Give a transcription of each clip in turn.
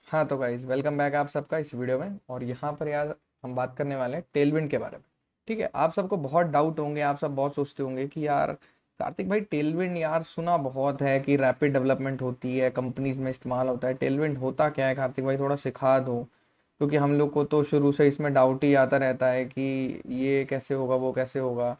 हाँ तो guys welcome back आप सबका इस वीडियो में। और यहाँ पर यार हम बात करने वाले हैं टेलविंड के बारे में। ठीक है, आप सबको बहुत डाउट होंगे, आप सब बहुत सोचते होंगे कि यार कार्तिक भाई टेलविंड यार सुना बहुत है कि रैपिड डेवलपमेंट होती है, कंपनीज में इस्तेमाल होता है। टेलविंड होता क्या है कार्तिक भाई, थोड़ा सिखा दो, क्योंकि हम लोग को तो शुरू से इसमें डाउट ही आता रहता है कि ये कैसे होगा वो कैसे होगा।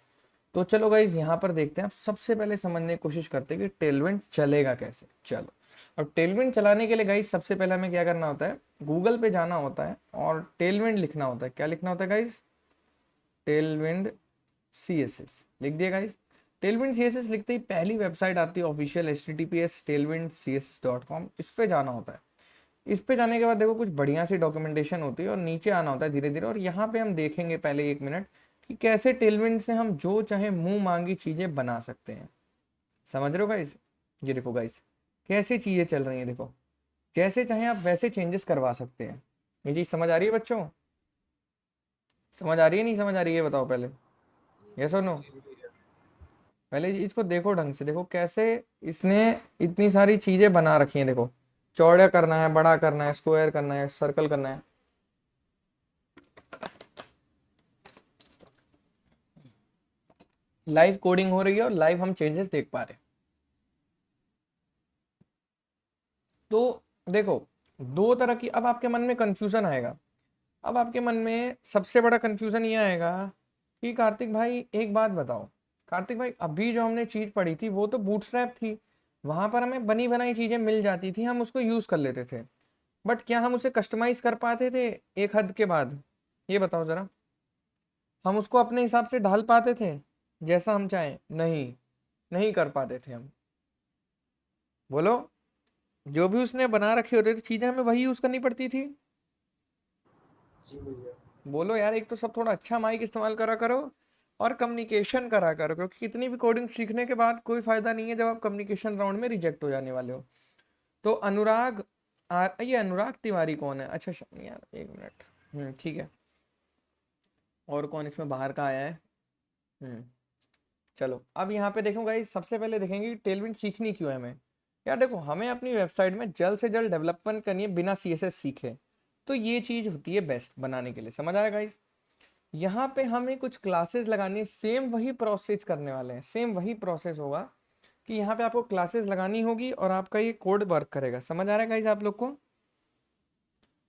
तो चलो गाइज यहाँ पर देखते हैं, आप सबसे पहले समझने की कोशिश करते हैं कि टेलविंड चलेगा कैसे। चलो, और टेलविंड चलाने के लिए गाइज सबसे पहले हमें क्या करना होता है, गूगल पे जाना होता है और टेलविंड लिखना होता है। क्या लिखना होता है guys? Tailwind C S S लिख दिया guys. Tailwind C S S लिखते ही पहली वेबसाइट आती है ऑफिशियल HTTPS tailwindcss.com। इस पे जाना होता है। इस पे जाने के बाद देखो कुछ बढ़िया सी डॉक्यूमेंटेशन होती है और नीचे आना होता है धीरे धीरे। और यहाँ पे हम देखेंगे पहले 1 मिनट कि कैसे टेलविंड से हम जो चाहे मुंह मांगी चीजें बना सकते हैं। समझ रहे हो गाइस? ये देखो गाइस कैसे चीजें चल रही हैं, देखो जैसे चाहे आप वैसे चेंजेस करवा सकते हैं। ये चीज समझ आ रही है बच्चों? समझ आ रही है नहीं समझ आ रही है बताओ पहले, यस और नो? पहले इसको देखो ढंग से, देखो कैसे इसने इतनी सारी चीजें बना रखी हैं। देखो चौड़ा करना है, बड़ा करना है, स्क्वायर करना है, सर्कल करना है। लाइव कोडिंग हो रही है और लाइव हम चेंजेस देख पा रहे हैं। तो देखो दो तरह की, अब आपके मन में कंफ्यूजन आएगा। अब आपके मन में सबसे बड़ा कंफ्यूजन ये आएगा कि कार्तिक भाई एक बात बताओ, कार्तिक भाई अभी जो हमने चीज पढ़ी थी वो तो बूटस्ट्रैप थी, वहां पर हमें बनी बनाई चीजें मिल जाती थी, हम उसको यूज कर लेते थे। बट क्या हम उसे कस्टमाइज कर पाते थे एक हद के बाद? ये बताओ जरा, हम उसको अपने हिसाब से ढाल पाते थे जैसा हम चाहें? नहीं, नहीं कर पाते थे हम। बोलो, जो भी उसने बना रखे होते थे चीजें हमें वही यूज करनी पड़ती थी। जी भैया। बोलो यार, एक तो सब थोड़ा अच्छा माइक इस्तेमाल करा करो और कम्युनिकेशन करा करो, क्योंकि कितनी भी कोडिंग सीखने के बाद कोई फायदा नहीं है जब आप कम्युनिकेशन राउंड में रिजेक्ट हो जाने वाले हो। तो अनुराग ये अनुराग तिवारी कौन है? अच्छा यार 1 मिनट। ठीक है, और कौन इसमें बाहर का आया है? हम्म चलो अब यहाँ पे देखो गाइस, सबसे पहले देखेंगे कि टेलविंड सीखनी क्यों है हमें। यार देखो, हमें अपनी वेबसाइट में जल्द से जल्द डेवलपमेंट करनी है बिना CSS सीखे। तो ये चीज होती है बेस्ट बनाने के लिए। समझ आ रहा है गाइस? यहाँ पे हमें कुछ क्लासेस लगानी है, सेम वही प्रोसेस करने वाले हैं, सेम वही प्रोसेस होगा कि यहाँ पे आपको क्लासेस लगानी होगी और आपका ये कोड वर्क करेगा। समझ आ रहा है गाइस आप लोग को?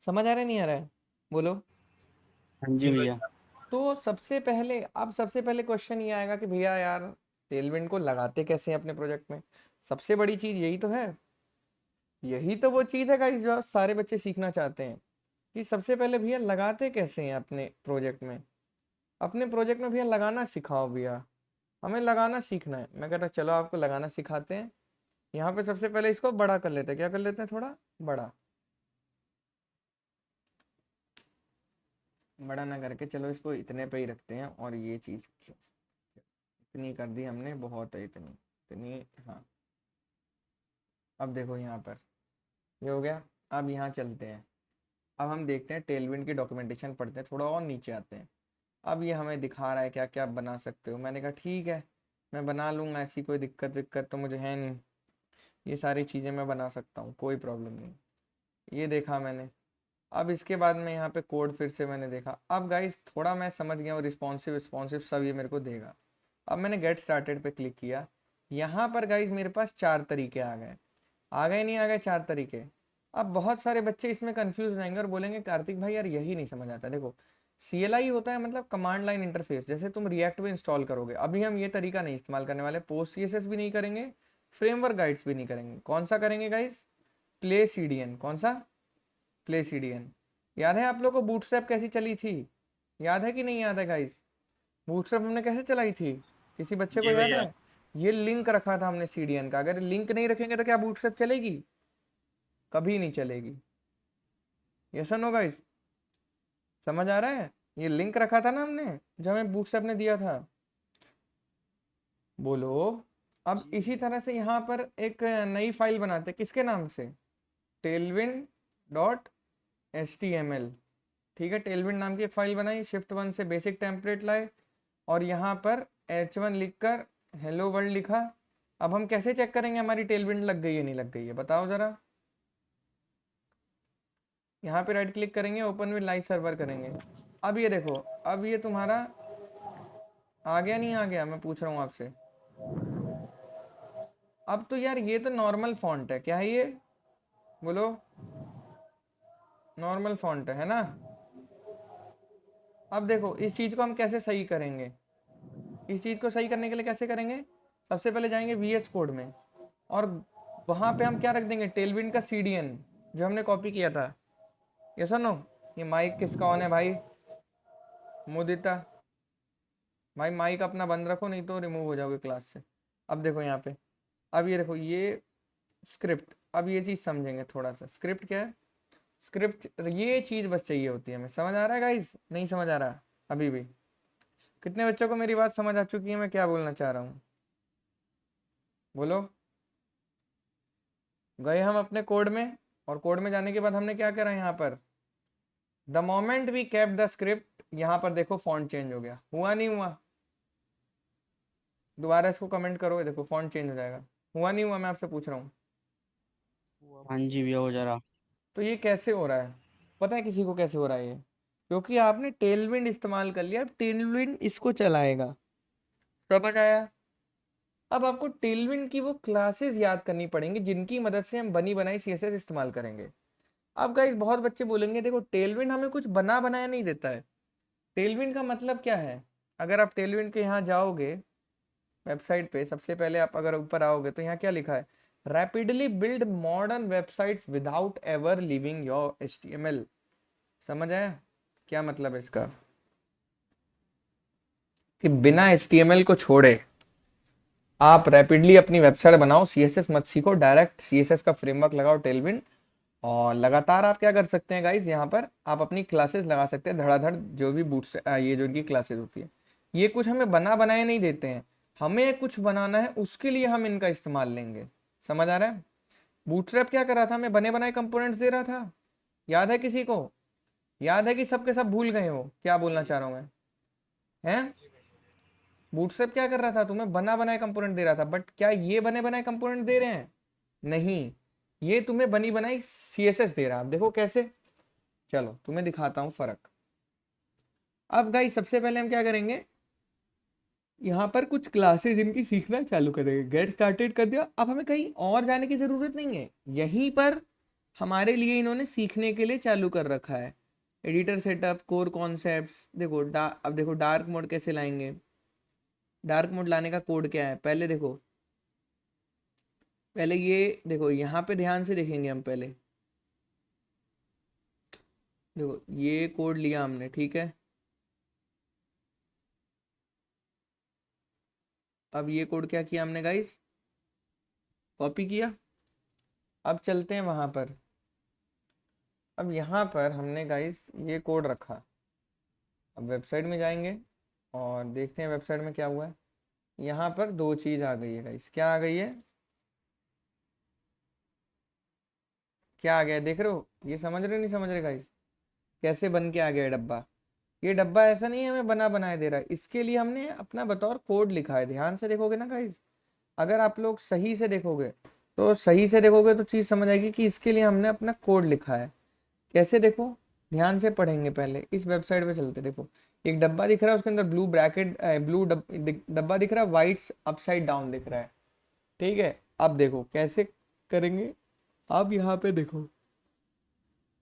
समझ आ रहा है नहीं आ रहा है? बोलो। हाँ जी भैया। तो सबसे पहले क्वेश्चन ये आएगा कि भैया यार टेलविंड को लगाते कैसे हैं अपने प्रोजेक्ट में। सबसे बड़ी चीज यही तो है, यही तो वो चीज है गाइस जो सारे बच्चे सीखना चाहते हैं कि सबसे पहले भैया लगाते कैसे हैं अपने प्रोजेक्ट में। अपने प्रोजेक्ट में भैया लगाना सिखाओ भैया, हमें लगाना सीखना है। मैं कहता चलो आपको लगाना सिखाते हैं। यहाँ पे सबसे पहले इसको बड़ा कर लेते हैं, क्या कर लेते हैं, थोड़ा बड़ा। बड़ा ना करके चलो इसको इतने पे ही रखते हैं, और ये चीज इतनी कर दी हमने, बहुत है इतनी, इतनी। हाँ, अब देखो यहाँ पर ये हो गया। अब यहाँ चलते हैं, अब हम देखते हैं टेलविंड की डॉक्यूमेंटेशन पढ़ते हैं, थोड़ा और नीचे आते हैं। अब ये हमें दिखा रहा है क्या क्या बना सकते हो। मैंने कहा ठीक है, मैं बना लूँगा, ऐसी कोई दिक्कत विक्कत तो मुझे है नहीं, ये सारी चीज़ें मैं बना सकता हूँ, कोई प्रॉब्लम नहीं। ये देखा मैंने। अब इसके बाद में यहाँ पे कोड फिर से मैंने देखा। अब गाइस थोड़ा मैं समझ गया हूँ, रिस्पॉन्सिव रिस्पॉन्सिव सब ये मेरे को देगा। अब मैंने गेट स्टार्टेड पे क्लिक किया। यहाँ पर गाइस मेरे पास 4 तरीके आ गए। आ गए नहीं आ गए 4 तरीके? अब बहुत सारे बच्चे इसमें कंफ्यूज हो जाएंगे और बोलेंगे कार्तिक भाई यार यही नहीं समझ आता। देखो CLI होता है मतलब कमांड लाइन इंटरफेस, जैसे तुम रिएक्ट में इंस्टॉल करोगे। अभी हम ये तरीका नहीं इस्तेमाल करने वाले, पोस्ट CSS भी नहीं करेंगे, फ्रेमवर्क गाइड्स भी नहीं करेंगे। कौन सा करेंगे गाइस? Play CDN। कौन सा? Play CDN। याद है आप लोग को बूटस्ट्रैप कैसी चली थी? याद है कि नहीं याद है गाइस? बूटस्ट्रैप हमने कैसे चलाई थी, किसी बच्चे को जी याद भैया। है? ये लिंक रखा था हमने CDN का, अगर लिंक नहीं रखेंगे तो क्या बूटस्ट्रैप चलेगी? कभी नहीं चलेगी। यस और नो गाइस? समझ आ रहा है? ये लिंक रखा था ना हमने, जो हमें बूटस्ट्रैप ने दिया था। बोलो। अब जी इसी भैया। तरह से यहाँ पर एक नई फाइल बनाते हैं, किसके नाम से? tailwind.html। ठीक है, टेलविंड नाम की एक फाइल बनाई, Shift 1 से बेसिक टेम्पलेट लाए और यहाँ पर H1 लिखकर हेलो वर्ल्ड लिखा। अब हम कैसे चेक करेंगे हमारी टेलविंड लग गई है नहीं लग गई है, बताओ जरा। यहाँ पे राइट क्लिक करेंगे, ओपन विद लाइव सर्वर करेंगे। अब ये देखो, अब ये तुम्हारा आ गया नहीं आ गया, मैं पूछ रहा हूँ आपसे। अब तो यार ये तो नॉर्मल फॉन्ट है, क्या है ये बोलो? नॉर्मल फॉन्ट है ना? अब देखो इस चीज को हम कैसे सही करेंगे, इस चीज को सही करने के लिए कैसे करेंगे? सबसे पहले जाएंगे VS कोड में, और वहां पे हम क्या रख देंगे, टेलविंड का CDN जो हमने कॉपी किया था। ये सुनो, ये माइक किसका ऑन है भाई? मुदिता भाई माइक अपना बंद रखो, नहीं तो रिमूव हो जाओगे क्लास से। अब देखो यहाँ पे, अब ये देखो ये स्क्रिप्ट, अब ये चीज समझेंगे थोड़ा सा। स्क्रिप्ट क्या है? स्क्रिप्ट, ये चीज बस चाहिए होती है हमें। समझ आ रहा है गाइस? नहीं समझ आ रहा अभी भी? कितने बच्चों को मेरी बात समझ आ चुकी है मैं क्या बोलना चाह रहा हूँ? बोलो। गए हम अपने कोड में, और कोड में जाने के बाद हमने क्या करा यहाँ पर, the moment we kept the script, यहाँ पर देखो फॉन्ट चेंज हो गया, हुआ नहीं हुआ? दोबारा इसको कमेंट करो, देखो फॉन्ट चेंज हो जाएगा। हुआ नहीं हुआ, मैं आपसे पूछ रहा हूँ। हाँ जी भैया हो जा रहा। तो ये कैसे हो रहा है? पता है किसी को कैसे हो रहा है ये? क्योंकि आपने टेलविंड इस्तेमाल कर लिया, अब टेलविंड इसको चलाएगा। समझ आया? अब आपको टेलविंड की वो क्लासेस याद करनी पड़ेंगी जिनकी मदद से हम बनी बनाई CSS इस्तेमाल करेंगे। अब गाइस बहुत बच्चे बोलेंगे देखो टेलविंड हमें कुछ बना बनाया नहीं देता है। टेलविंड का मतलब क्या है? अगर आप टेलविंड के यहाँ जाओगे वेबसाइट पे, सबसे पहले आप अगर ऊपर आओगे तो यहाँ क्या लिखा है, rapidly build modern websites without ever leaving your HTML। समझ आया क्या मतलब है इसका? कि बिना HTML को छोड़े आप रैपिडली अपनी वेबसाइट बनाओ, CSS मत सीखो, डायरेक्ट CSS का फ्रेमवर्क लगाओ टेलविंड, और लगातार आप क्या कर सकते हैं गाइज, यहाँ पर आप अपनी क्लासेस लगा सकते हैं धड़ाधड़, जो भी बूट्स ये जो इनकी क्लासेस होती है। ये कुछ हमें बना बनाए नहीं देते हैं, हमें कुछ बनाना है उसके लिए हम इनका इस्तेमाल लेंगे। समझ आ रहा है? बूटस्ट्रैप क्या कर रहा था, हमें बने बनाए कंपोनेंट्स दे रहा था। याद है किसी को? याद है कि सब के सब भूल गए हो क्या बोलना चाह रहा हूँ मैं? हैं? बूटस्ट्रैप क्या कर रहा था, तुम्हें बना बनाए कंपोनेंट दे रहा था, बट क्या ये बने बनाए कंपोनेंट दे रहे हैं? नहीं, ये तुम्हें बनी बनाई CSS दे रहा है। आप देखो कैसे, चलो तुम्हें दिखाता हूँ फर्क। अब गाइस सबसे पहले हम क्या करेंगे, यहाँ पर कुछ क्लासेस इनकी सीखना चालू करेंगे। गेट स्टार्टेड कर दिया, अब हमें कहीं और जाने की जरूरत नहीं है, यहीं पर हमारे लिए इन्होंने सीखने के लिए चालू कर रखा है। एडिटर सेटअप, कोर कॉन्सेप्ट्स, देखो अब देखो डार्क मोड कैसे लाएंगे। डार्क मोड लाने का कोड क्या है पहले देखो, पहले ये देखो यहाँ पे ध्यान से देखेंगे हम पहले। देखो ये कोड लिया हमने, ठीक है। अब ये कोड क्या किया हमने गाइस, कॉपी किया। अब चलते हैं वहां पर, अब यहाँ पर हमने गाइस ये कोड रखा। अब वेबसाइट में जाएंगे और देखते हैं वेबसाइट में क्या हुआ है। यहाँ पर दो चीज़ आ गई है गाइस, क्या आ गई है, क्या आ गया है? देख रहे हो? ये समझ रहे हो नहीं समझ रहे गाइस, कैसे बन के आ गया है डब्बा? ये डब्बा ऐसा नहीं है हमें बना बनाए दे रहा है, इसके लिए हमने अपना बतौर कोड लिखा है। ध्यान से देखोगे ना गाइस, अगर आप लोग सही से देखोगे तो सही से देखोगे तो चीज़ समझ आएगी कि इसके लिए हमने अपना कोड लिखा है। कैसे देखो, ध्यान से पढ़ेंगे। पहले इस वेबसाइट पे चलते, देखो एक डब्बा दिख रहा है, उसके अंदर ब्लू ब्रैकेट, ब्लू डब्बा दिख रहा है, वाइट अपसाइड डाउन दिख रहा है, ठीक है। अब देखो कैसे करेंगे, अब यहाँ पे देखो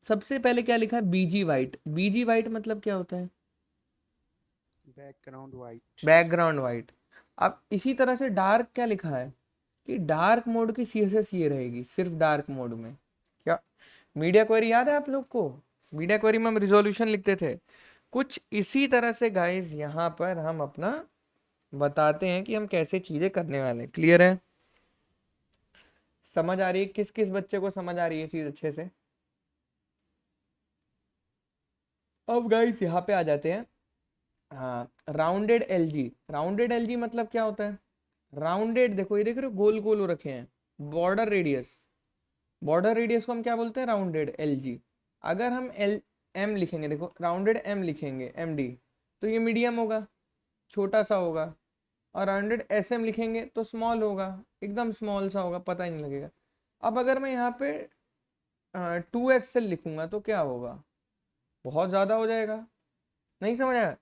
सबसे पहले क्या लिखा है, BG वाइट। BG वाइट मतलब क्या होता है? Background white. Background white. अब इसी तरह से डार्क क्या लिखा है, कि डार्क मोड की CSS ये रहेगी, सिर्फ डार्क मोड में। क्या मीडिया क्वेरी याद है आप लोग को? मीडिया क्वेरी में हम रिजोल्यूशन लिखते थे, कुछ इसी तरह से गाइस यहाँ पर हम अपना बताते हैं कि हम कैसे चीजें करने वाले हैं। क्लियर है? समझ आ रही है? किस किस बच्चे को समझ आ रही है चीज अच्छे से? अब गाइस यहाँ पे आ जाते हैं। हाँ, राउंडेड LG। राउंडेड LG मतलब क्या होता है? राउंडेड, देखो ये देख रहे हो गोल गोल हो रखे हैं, बॉर्डर रेडियस। बॉर्डर रेडियस को हम क्या बोलते हैं, राउंडेड LG। अगर हम M लिखेंगे, देखो राउंडेड M लिखेंगे, MD, तो ये मीडियम होगा, छोटा सा होगा। और राउंडेड SM लिखेंगे तो स्मॉल होगा, एकदम स्मॉल सा होगा, पता ही नहीं लगेगा। अब अगर मैं यहाँ पे टू एक्सएल लिखूंगा तो क्या होगा, बहुत ज़्यादा हो जाएगा। नहीं समझ आया,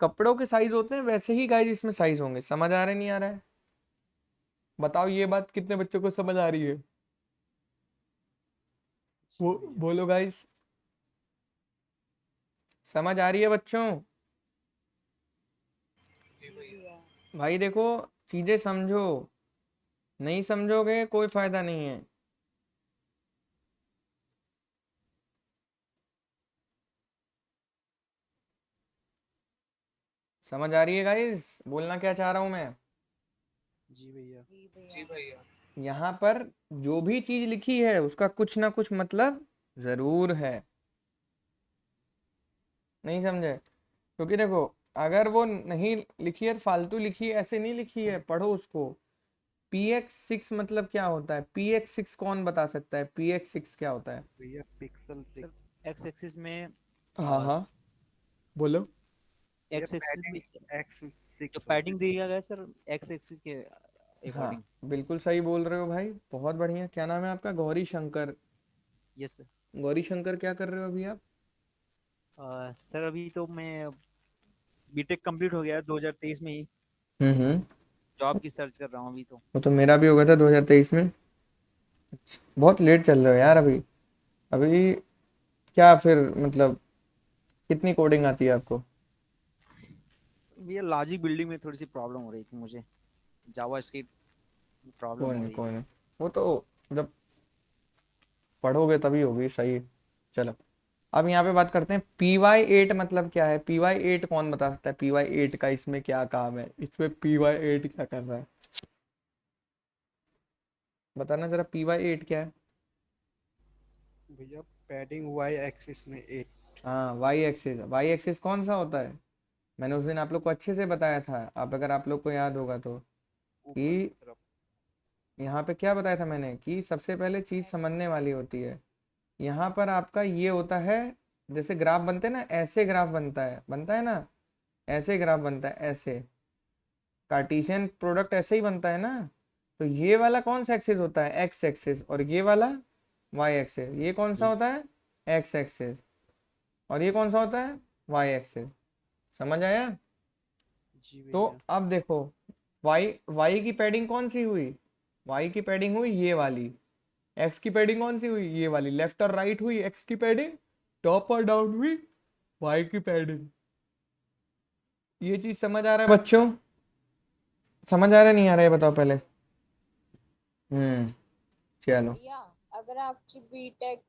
कपड़ों के साइज होते हैं वैसे ही गाइस इसमें साइज होंगे। समझ आ रहा है नहीं आ रहा है, बताओ ये बात कितने बच्चों को समझ आ रही है, वो जी भैया। बोलो गाइस, समझ आ रही है बच्चों? जी भैया। भाई देखो, चीजें समझो, नहीं समझोगे कोई फायदा नहीं है। समझ आ रही है गाइस, बोलना क्या चाह रहा हूं मैं? जी भैया। जी भैया। यहाँ पर जो भी चीज लिखी है उसका कुछ ना कुछ मतलब जरूर है। नहीं समझे? क्योंकि देखो, अगर वो नहीं लिखी है तो फालतू लिखी है, ऐसे नहीं लिखी है, पढ़ो उसको। PX6 मतलब क्या होता है? PX6 कौन बता सकता है? PX6 क्या होता है? भैया पिक्सल सर 6। एक्स एक्सिस में हाँ हाँ, बोलो। ये एक्स एक्सिस पैडिंग में एक्स जो 6 होती पैडिंग दिया गया है सर एक्स एक्सिस के हाँ, अकॉर्डिंग। बिल्कुल सही बोल रहे हो भाई, बहुत बढ़िया। क्या नाम है आपका? गौरी शंकर। Yes sir. गौरी शंकर, क्या कर रहे हो अभी आप? सर अभी तो मैं बीटेक कंप्लीट हो गया 2023 में ही, हम्म। जॉब की सर्च कर रहा हूँ अभी तो। वो तो मेरा भी हो गया था 2023 में। बहुत लेट चल रहे हो यार अभी। अभी क्या फिर मतलब, कितनी कोडिंग आती है आपको? ये लॉजिक बिल्डिंग में थोड़ी सी प्रॉब्लम हो रही थी मुझे, जावा स्क्रिप्ट प्रॉब्लम कोई हो नहीं रही कोई थी। नहीं, वो तो जब पढ़ोगे तभी होगी सही। चलो, अब यहाँ पे बात करते हैं PY8 मतलब क्या है। PY8 कौन बता सकता है? PY8 का इसमें क्या काम है, इसमें PY8 क्या कर रहा है, बताना जरा। PY8 क्या है? भैया पैडिंग वाई एक्सिस में 8 हाँ, वाई एक्सिस। वाई एक्सिस कौन सा होता है? मैंने उस दिन आप लोग को अच्छे से बताया था, आप अगर आप लोग को याद होगा तो, ऊपर की कि तरफ। यहाँ पे क्या बताया था मैंने, कि सबसे पहले चीज़ समझने वाली होती है। यहाँ पर आपका ये होता है, जैसे ग्राफ बनते हैं ना, ऐसे ग्राफ बनता है ना, ऐसे ग्राफ बनता है, ऐसे कार्टेशियन प्रोडक्ट ऐसे ही बनता है ना। तो ये वाला कौन सा एक्सिस होता है? X axis. और ये वाला वाई एक्सिस। ये कौन सा होता है? X axis. और ये कौन सा होता है? Y axis. समझ आया? जी तो भैया। अब देखो, वाई वाई की पैडिंग कौन सी हुई? वाई की पैडिंग हुई ये वाली। एक्स की पैडिंग कौन सी हुई? ये वाली। लेफ्ट और राइट हुई एक्स की पैडिंग, टॉप और डाउन हुई वाई की पैडिंग। ये चीज समझ आ रहा है बच्चों? समझ आ रहा है नहीं आ रहा है, बताओ पहले। हम्म, चलो। भैया, अगर आपकी बीटेक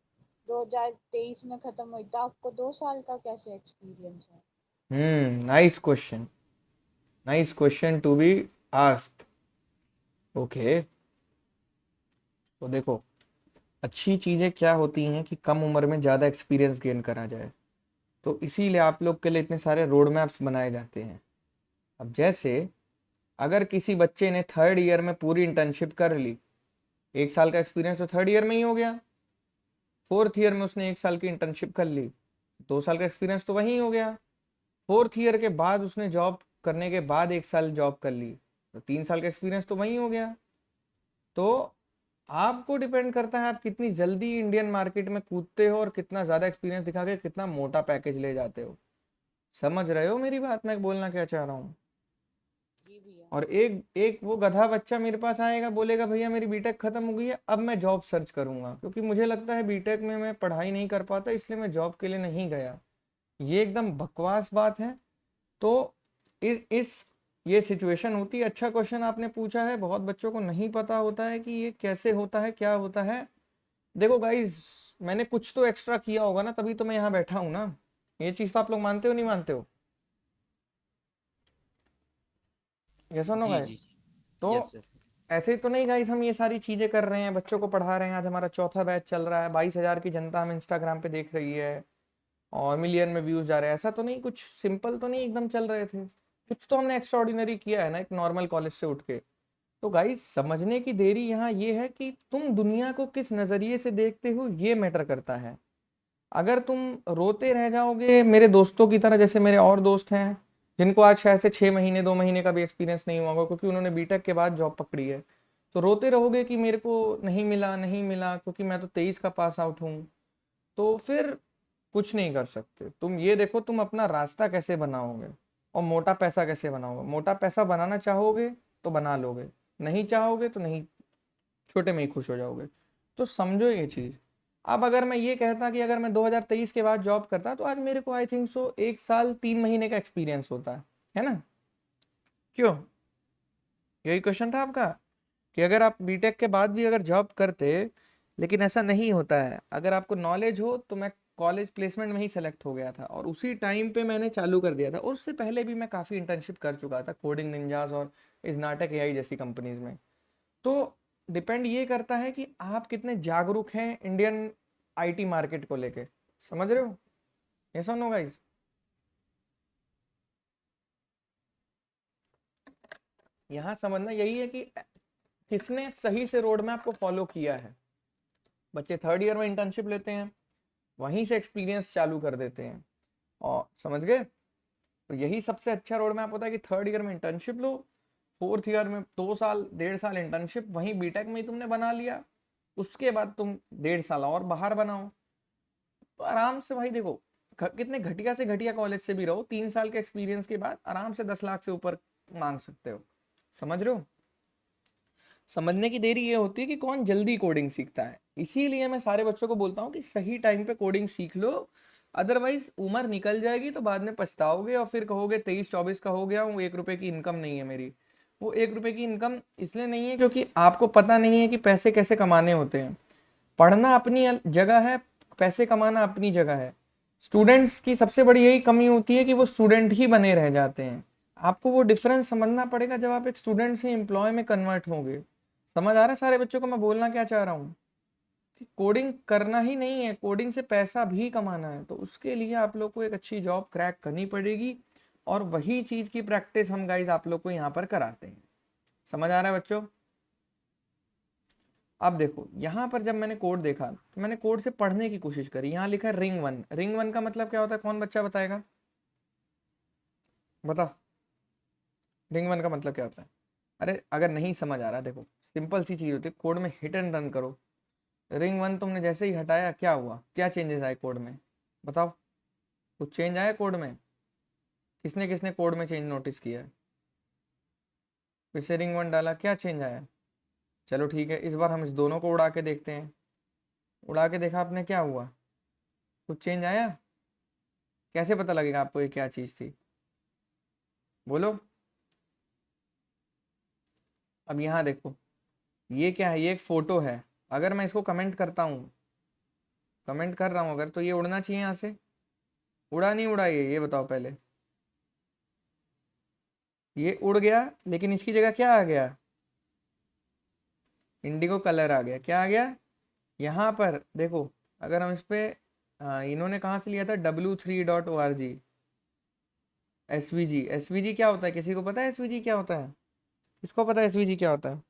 2023 में खत्म हुई तो आपको 2 साल का कैसे एक्सपीरियंस है? Nice question, nice question to be asked. Okay, तो देखो, अच्छी चीज़ें क्या होती हैं कि कम उम्र में ज़्यादा एक्सपीरियंस गेन करा जाए, तो इसीलिए आप लोग के लिए इतने सारे रोड मैप्स बनाए जाते हैं। अब जैसे, अगर किसी बच्चे ने थर्ड ईयर में पूरी इंटर्नशिप कर ली, 1 साल का एक्सपीरियंस तो थर्ड ईयर में ही हो गया। फोर्थ ईयर में उसने 1 साल की इंटर्नशिप कर ली, 2 साल का एक्सपीरियंस तो वही हो गया। फोर्थ ईयर के बाद उसने जॉब करने के बाद 1 साल जॉब कर ली, तो 3 साल का एक्सपीरियंस तो वही हो गया। तो आपको डिपेंड करता है आप कितनी जल्दी इंडियन मार्केट में कूदते हो और कितना ज़्यादा एक्सपीरियंस दिखा के कितना मोटा पैकेज ले जाते हो। समझ रहे हो मेरी बात, मैं बोलना क्या चाह रहा हूँ? जी भैया। और एक एक वो गधा बच्चा मेरे पास आएगा, बोलेगा भैया मेरी बीटेक खत्म हो गई है, अब मैं जॉब सर्च करूंगा, क्योंकि मुझे लगता है बीटेक में मैं पढ़ाई नहीं कर पाता, इसलिए मैं जॉब के लिए नहीं गया। ये एकदम बकवास बात है। तो इस ये सिचुएशन होती है। अच्छा क्वेश्चन आपने पूछा है, बहुत बच्चों को नहीं पता होता है कि ये कैसे होता है, क्या होता है। देखो गाइस, मैंने कुछ तो एक्स्ट्रा किया होगा ना, तभी तो मैं यहाँ बैठा हूँ ना। ये चीज़ तो आप लोग मानते हो नहीं मानते हो? यस और नो जी गाइस? जी। तो यस यस। ऐसे ही तो नहीं गाइस, हम ये सारी चीज़ें कर रहे हैं, बच्चों को पढ़ा रहे हैं। आज हमारा चौथा बैच चल रहा है, 22,000 की जनता हमें इंस्टाग्राम पे देख रही है, और मिलियन में व्यूज जा रहे हैं। ऐसा तो नहीं, कुछ सिंपल तो नहीं एकदम चल रहे थे, कुछ तो हमने एक्स्ट्राऑर्डिनरी किया है ना एक नॉर्मल कॉलेज से उठ के। तो गाइस, समझने की देरी यहाँ ये है कि तुम दुनिया को किस नज़रिए से देखते हो, ये मैटर करता है। अगर तुम रोते रह जाओगे मेरे दोस्तों की तरह, जैसे मेरे और दोस्त हैं जिनको आज शायद से 6 महीने 2 महीने का भी एक्सपीरियंस नहीं हुआ होगा, क्योंकि उन्होंने बीटेक के बाद जॉब पकड़ी है, तो रोते रहोगे कि मेरे को नहीं मिला नहीं मिला, क्योंकि मैं तो 23 का पास आउट हूँ। तो फिर कुछ नहीं कर सकते। तुम ये देखो तुम अपना रास्ता कैसे बनाओगे और मोटा पैसा कैसे बनाओगे। मोटा पैसा बनाना चाहोगे तो बना लोगे, नहीं चाहोगे तो नहीं, छोटे में ही खुश हो जाओगे। तो समझो ये चीज़। अब अगर मैं ये कहता कि अगर मैं 2023 के बाद जॉब करता तो आज मेरे को आई थिंक सो 1 साल 3 महीने का एक्सपीरियंस होता है ना? क्यों? यही क्वेश्चन था आपका कि अगर आप बीटेक के बाद भी अगर जॉब करते, लेकिन ऐसा नहीं होता है। अगर आपको नॉलेज हो तो मैं कॉलेज प्लेसमेंट में ही सेलेक्ट हो गया था और उसी टाइम पे मैंने चालू कर दिया था, और उससे पहले भी मैं काफ़ी इंटर्नशिप कर चुका था कोडिंग निंजास और स्नातक एआई जैसी कंपनीज में। तो डिपेंड ये करता है कि आप कितने जागरूक हैं इंडियन आईटी मार्केट को लेके। समझ रहे हो? ऐसा नो गाइस? यहाँ समझना यही है कि किसने सही से रोड मैप को फॉलो किया है। बच्चे थर्ड ईयर में इंटर्नशिप लेते हैं, वहीं से एक्सपीरियंस चालू कर देते हैं, और समझ गए? तो यही सबसे अच्छा रोड मैप होता है कि थर्ड ईयर में इंटर्नशिप लो, फोर्थ ईयर में 2 साल 1.5 साल इंटर्नशिप वहीं बीटेक में ही तुमने बना लिया, उसके बाद तुम 1.5 साल और बाहर बनाओ। तो आराम से भाई देखो, कितने घटिया से घटिया कॉलेज से भी रहो, 3 साल के एक्सपीरियंस के बाद आराम से 10 लाख से ऊपर मांग सकते हो। समझ रहे हो? समझने की देरी ये होती है कि कौन जल्दी कोडिंग सीखता है। इसीलिए मैं सारे बच्चों को बोलता हूँ कि सही टाइम पे कोडिंग सीख लो, अदरवाइज उम्र निकल जाएगी तो बाद में पछताओगे और फिर कहोगे 23-24 का हो गया हूँ, 1 रुपए की इनकम नहीं है मेरी। वो 1 रुपए की इनकम इसलिए नहीं है क्योंकि आपको पता नहीं है कि पैसे कैसे कमाने होते हैं। पढ़ना अपनी जगह है, पैसे कमाना अपनी जगह है। स्टूडेंट्स की सबसे बड़ी यही कमी होती है कि वो स्टूडेंट ही बने रह जाते हैं। आपको वो डिफरेंस समझना पड़ेगा जब आप एक स्टूडेंट से एम्प्लॉय में कन्वर्ट होंगे। समझ आ रहा है सारे बच्चों को मैं बोलना क्या चाह रहा हूँ? कि कोडिंग करना ही नहीं है, कोडिंग से पैसा भी कमाना है। तो उसके लिए आप लोग को एक अच्छी जॉब क्रैक करनी पड़ेगी, और वही चीज़ की प्रैक्टिस हम गाइज आप लोग को यहाँ पर कराते हैं। समझ आ रहा है बच्चों? अब देखो यहाँ पर जब मैंने कोड देखा तो मैंने कोड से पढ़ने की कोशिश करी। यहाँ लिखा है रिंग 1। रिंग 1 का मतलब क्या होता है? कौन बच्चा बताएगा? बताओ, रिंग 1 का मतलब क्या होता है? अरे अगर नहीं समझ आ रहा, देखो सिंपल सी चीज़ होती है, कोड में हिट एंड रन करो। रिंग 1 तुमने जैसे ही हटाया, क्या हुआ? क्या चेंजेस आए कोड में? बताओ, कुछ चेंज आया कोड में? किसने किसने कोड में चेंज नोटिस किया है? फिर से रिंग 1 डाला, क्या चेंज आया? चलो ठीक है, इस बार हम इस दोनों को उड़ा के देखते हैं। उड़ा के देखा आपने, क्या हुआ? कुछ चेंज आया? कैसे पता लगेगा आपको ये क्या चीज़ थी? बोलो। अब यहाँ देखो, ये क्या है? ये एक फोटो है। अगर मैं इसको कमेंट करता हूँ, कमेंट कर रहा हूँ अगर, तो ये उड़ना चाहिए यहाँ से? उड़ा नहीं उड़ा? ये बताओ पहले। ये उड़ गया, लेकिन इसकी जगह क्या आ गया? इंडिगो कलर आ गया। क्या आ गया? यहाँ पर देखो, अगर हम इस पे इन्होंने कहाँ से लिया था? w3.org। एसवीजी, एसवीजी क्या होता है? किसी को पता है एसवीजी क्या होता है? किसको पता है एसवीजी क्या होता है?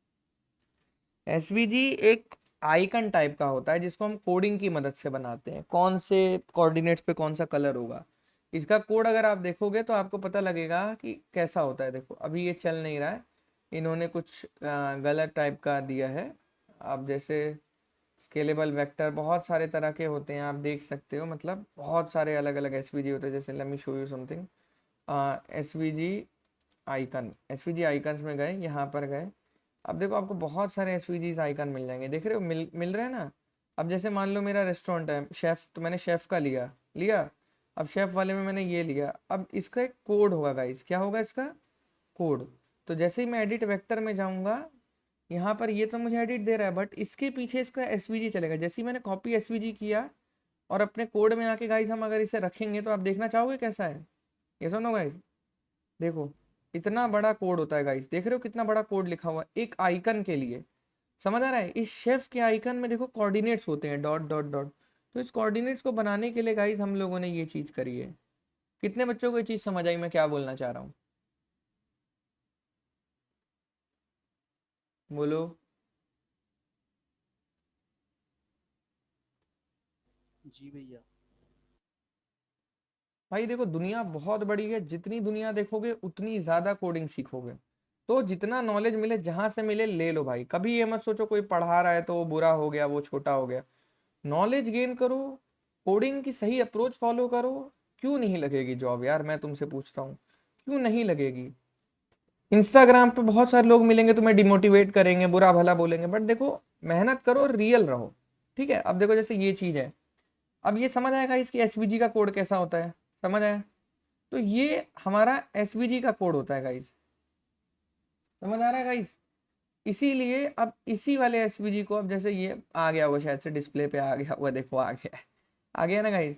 एसवीजी एक आइकन टाइप का होता है जिसको हम कोडिंग की मदद से बनाते हैं। कौन से कोऑर्डिनेट्स पे कौन सा कलर होगा, इसका कोड अगर आप देखोगे तो आपको पता लगेगा कि कैसा होता है। देखो अभी ये चल नहीं रहा है, इन्होंने कुछ गलत टाइप का दिया है। आप जैसे स्केलेबल वेक्टर बहुत सारे तरह के होते हैं, आप देख सकते हो, मतलब बहुत सारे अलग अलग एसवीजी होते हैं। जैसे let me show you something. SVG icon, SVG icons में गए, यहाँ पर गए। अब देखो आपको बहुत सारे एसवीजीज आइकन मिल जाएंगे। देख रहे हो? मिल रहे हैं ना? अब जैसे मान लो मेरा रेस्टोरेंट है शेफ, तो मैंने शेफ का लिया लिया। अब शेफ वाले में मैंने ये लिया। अब इसका एक कोड होगा गाइस, क्या होगा इसका? कोड। तो जैसे ही मैं एडिट वेक्टर में जाऊंगा, यहाँ पर ये तो मुझे एडिट दे रहा है, बट इसके पीछे इसका एसवीजी चलेगा। जैसे ही मैंने कॉपी एसवीजी किया और अपने कोड में आके गाइस हम अगर इसे रखेंगे तो आप देखना चाहोगे कैसा है? ये सुनो गाइस, देखो इतना बड़ा कोड होता है गाइस। देख रहे हो कितना बड़ा कोड लिखा हुआ है एक आइकन के लिए? समझ आ रहा है? इस शेफ के आइकन में देखो कोऑर्डिनेट्स होते हैं, डॉट डॉट डॉट। तो इस कोऑर्डिनेट्स को बनाने के लिए गाइस हम लोगों ने ये चीज़ करी है। कितने बच्चों को ये चीज़ समझ आई मैं क्या बोलना चाह रहा हूँ? बोलो। जी भैया। भाई देखो दुनिया बहुत बड़ी है, जितनी दुनिया देखोगे उतनी ज़्यादा कोडिंग सीखोगे। तो जितना नॉलेज मिले जहां से मिले ले लो भाई, कभी ये मत सोचो कोई पढ़ा रहा है तो वो बुरा हो गया, वो छोटा हो गया। नॉलेज गेन करो, कोडिंग की सही अप्रोच फॉलो करो। क्यों नहीं लगेगी जॉब यार, मैं तुमसे पूछता हूँ, क्यों नहीं लगेगी? इंस्टाग्राम पे बहुत सारे लोग मिलेंगे तुम्हें डिमोटिवेट करेंगे, बुरा भला बोलेंगे, बट देखो मेहनत करो, रियल रहो। ठीक है, अब देखो जैसे ये चीज है, अब ये समझ आएगा इसकी एसवीजी का कोड कैसा होता है, समझ आया? तो ये हमारा एसवीजी का कोड होता है गाइस, समझ आ रहा है गाइस? इसीलिए अब इसी वाले एसवीजी को, अब जैसे ये आ गया होगा शायद से डिस्प्ले पे, आ गया हुआ, देखो आ गया है, आ गया ना गाइस?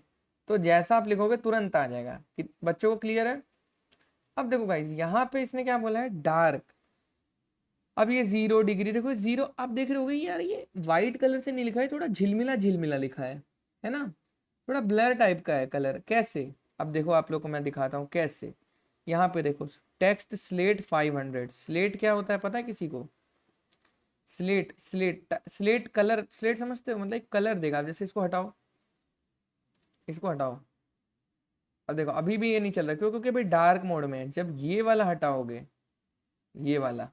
तो जैसा आप लिखोगे तुरंत आ जाएगा कि बच्चों को क्लियर है? अब देखो गाइस यहाँ पे इसने क्या बोला है, डार्क। अब ये 0 डिग्री, देखो 0, आप देख रहे होगे यार ये व्हाइट कलर से नहीं लिखा है, थोड़ा झिलमिला झिलमिला लिखा है ना? थोड़ा ब्लर टाइप का है कलर, कैसे? अब देखो आप लोग को मैं दिखाता हूँ कैसे। यहाँ पे देखो टेक्स्ट स्लेट 500, स्लेट क्या होता है पता है किसी को? Slate slate slate colour, slate समझते हो, मतलब एक कलर देगा। अब जैसे इसको हटाओ, इसको हटाओ, अब देखो अभी भी ये नहीं चल रहा, क्यों? क्योंकि अभी डार्क मोड में है। जब ये वाला हटाओगे, ये वाला,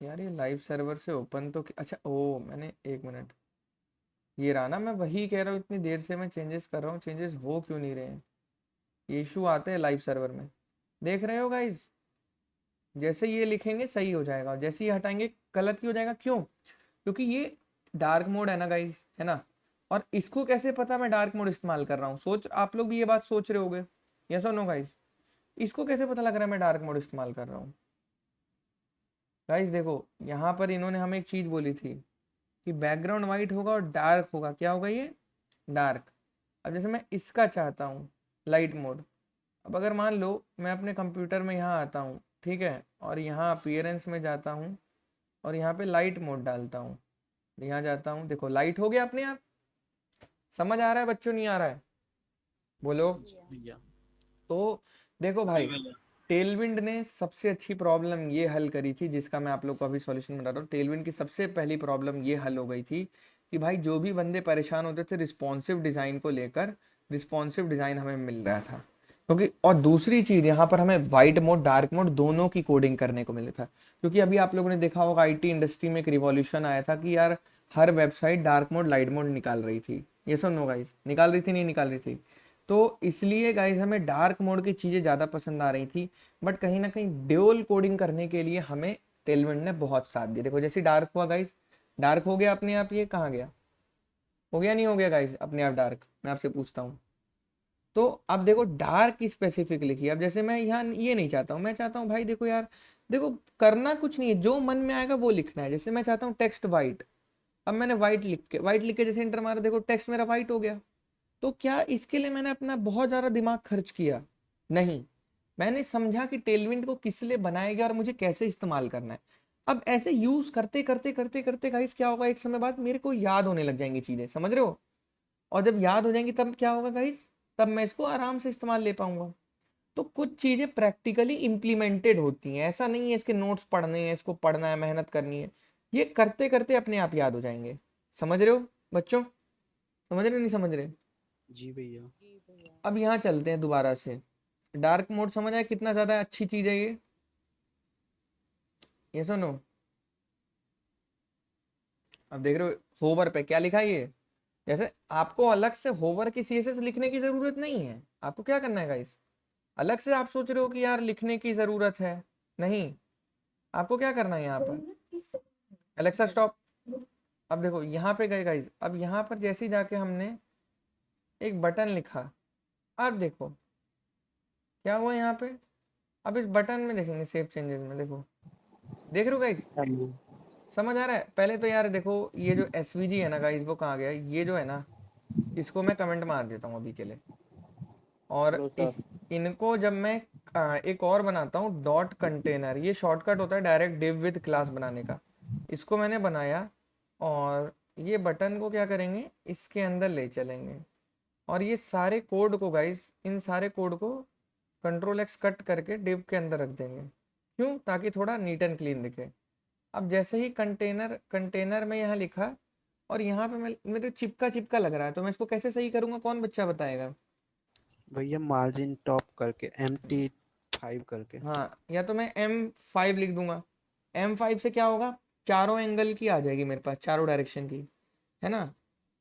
यार ये लाइव सर्वर से ओपन तो अच्छा, ओ मैंने, एक मिनट, ये रहा ना, मैं वही कह रहा हूँ, इतनी देर से मैं चेंजेस कर रहा हूँ, चेंजेस हो क्यों नहीं रहे हैं? ये इशू आते हैं लाइव सर्वर में, देख रहे हो गाइज? जैसे ये लिखेंगे सही हो जाएगा, जैसे ये हटाएंगे गलत ही हो जाएगा। क्यों? क्योंकि ये डार्क मोड है ना गाइज, है ना? और इसको कैसे पता मैं डार्क मोड इस्तेमाल कर रहा हूँ? सोच, आप लोग भी ये बात सोच रहे होगे, यस और नो गाइज? इसको कैसे पता लग रहा है मैं डार्क मोड इस्तेमाल कर रहा हूँ? गाइज देखो यहाँ पर इन्होंने हमें एक चीज बोली थी कि बैकग्राउंड वाइट होगा और डार्क होगा, क्या होगा ये? डार्क। अब जैसे मैं इसका चाहता हूँ लाइट मोड, अब अगर मान लो मैं अपने कंप्यूटर में यहाँ आता हूँ, ठीक है, और यहाँ अपीयरेंस में जाता हूँ और यहाँ पे लाइट मोड डालता हूँ, यहाँ जाता हूँ, देखो लाइट हो गया अपने आप। समझ आ रहा है बच्चों, नहीं आ रहा है? बोलो। जी भैया। तो देखो जी भाई, भैया। टेलविंड ने सबसे अच्छी प्रॉब्लम ये हल करी थी, जिसका मैं आप लोग को अभी सॉल्यूशन बता रहा हूँ। टेलविंड की सबसे पहली प्रॉब्लम ये हल हो गई थी कि भाई जो भी बंदे परेशान होते थे रिस्पॉन्सिव डिज़ाइन को लेकर, रिस्पॉन्सिव डिज़ाइन हमें मिल रहा था। क्योंकि और दूसरी चीज़ यहाँ पर हमें वाइट मोड डार्क मोड दोनों की कोडिंग करने को मिला था। क्योंकि अभी आप लोगों ने देखा होगा आईटी इंडस्ट्री में एक रिवॉल्यूशन आया था कि यार हर website dark mode light mode निकाल रही थी, ये सुन नो गाइस, निकाल रही थी नहीं निकाल रही थी? तो इसलिए गाइस हमें डार्क मोड की चीज़ें ज़्यादा पसंद आ रही थी। बट कहीं ना कहीं ड्यूल कोडिंग करने के लिए हमें टेलविंड ने बहुत साथ दिया। देखो जैसे डार्क हुआ गाइस, डार्क हो गया अपने आप, ये कहाँ गया? हो गया नहीं हो गया गाइस अपने आप डार्क? मैं आपसे पूछता हूँ। तो अब देखो डार्क की स्पेसिफिक लिखी। अब जैसे मैं यहाँ ये नहीं चाहता हूँ, मैं चाहता हूँ भाई देखो यार, देखो करना कुछ नहीं है, जो मन में आएगा वो लिखना है। जैसे मैं चाहता हूँ टेक्स्ट वाइट, अब मैंने वाइट लिख के जैसे इंटर मारा, देखो टेक्स्ट मेरा वाइट हो गया। तो क्या इसके लिए मैंने अपना बहुत ज़्यादा दिमाग खर्च किया? नहीं, मैंने समझा कि टेलविंड को किस लिए बनाया गया और मुझे कैसे इस्तेमाल करना है। अब ऐसे यूज करते करते करते करते गाइस क्या होगा, एक समय बाद मेरे को याद होने लग जाएंगी चीजें, समझ रहे हो? और जब याद हो जाएंगी तब क्या होगा गाइस, तब मैं इसको आराम से इस्तेमाल ले पाऊंगा। तो कुछ चीजें प्रैक्टिकली इंप्लीमेंटेड होती हैं, ऐसा नहीं है इसके नोट्स पढ़ने हैं, इसको पढ़ना है, मेहनत करनी है। ये करते करते अपने आप याद हो जाएंगे। समझ रहे हो बच्चों? समझ रहे हो नहीं समझ रहे? जी भैया। जी भैया। अब यहाँ चलते हैं दोबारा से। डार्क मोड समझ आया कितना ज्यादा अच्छी चीज है ये सुनो। अब देख रहे हो होवर पे क्या लिखा है ये? जैसे आपको अलग से होवर की सीएसएस लिखने की जरूरत नहीं है। आपको क्या करना है गाइस, अलग से आप सोच रहे हो कि यार लिखने की जरूरत है, नहीं, आपको क्या करना है यहाँ पर, एलेक्सा स्टॉप। अब देखो यहाँ पे गए गाइस, अब यहाँ पर जैसे ही जाके हमने एक बटन लिखा, अब देखो क्या हुआ यहाँ पे। अब इस बटन में देखेंगे सेव चेंजेस में, देखो देख रहे हो गाइस? हाँ जी। समझ आ रहा है? पहले तो यार देखो ये जो एसवीजी है ना गाइस, वो कहाँ गया? ये जो है ना, इसको मैं कमेंट मार देता हूँ अभी के लिए। और लो इस सर। इनको जब मैं एक और बनाता हूँ डॉट कंटेनर, ये शॉर्टकट होता है डायरेक्ट डिव विद क्लास बनाने का, इसको मैंने बनाया। और ये बटन को क्या करेंगे, इसके अंदर ले चलेंगे। और ये सारे कोड को गाइस, इन सारे कोड को कंट्रोल एक्स कट करके डिव के अंदर रख देंगे। क्यों? ताकि थोड़ा नीट एंड क्लीन दिखे। अब जैसे ही कंटेनर कंटेनर में यहाँ लिखा, और यहाँ पे मैं मेरे चिपका चिपका लग रहा है, तो मैं इसको कैसे सही करूंगा, कौन बच्चा बताएगा? भैया मार्जिन टॉप करके MT5 करके। हाँ, या तो मैं M5 लिख दूंगा। M5 से क्या होगा, चारों एंगल की आ जाएगी मेरे पास, चारों डायरेक्शन की, है ना?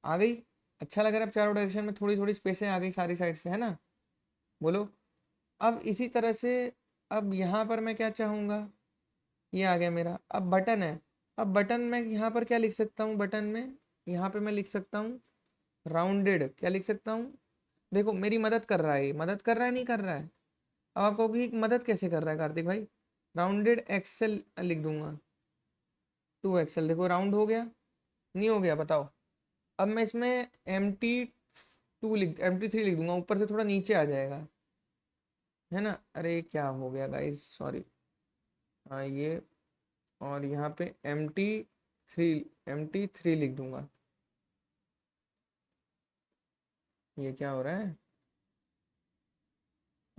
आ गई? अच्छा लग रहा है? अब चारों डायरेक्शन में थोड़ी थोड़ी स्पेसें आ गई सारी साइड से, है ना? बोलो। अब इसी तरह से अब यहाँ पर मैं क्या चाहूँगा, ये आ गया मेरा। अब बटन है, अब बटन में यहाँ पर क्या लिख सकता हूँ, बटन में यहाँ पे मैं लिख सकता हूँ राउंडेड। क्या लिख सकता हूँ? देखो मेरी मदद कर रहा है, ये मदद कर रहा है नहीं कर रहा है? अब आप कहोगे कि मदद कैसे कर रहा है कार्तिक भाई? राउंडेड एक्सेल लिख दूंगा, 2 एक्सेल। देखो राउंड हो गया, नहीं हो गया बताओ? अब मैं इसमें MT3 लिख दूंगा, ऊपर से थोड़ा नीचे आ जाएगा, है ना? अरे क्या हो गया गाइस, सॉरी। हाँ ये, और यहाँ पे MT3 लिख दूंगा। ये क्या हो रहा है?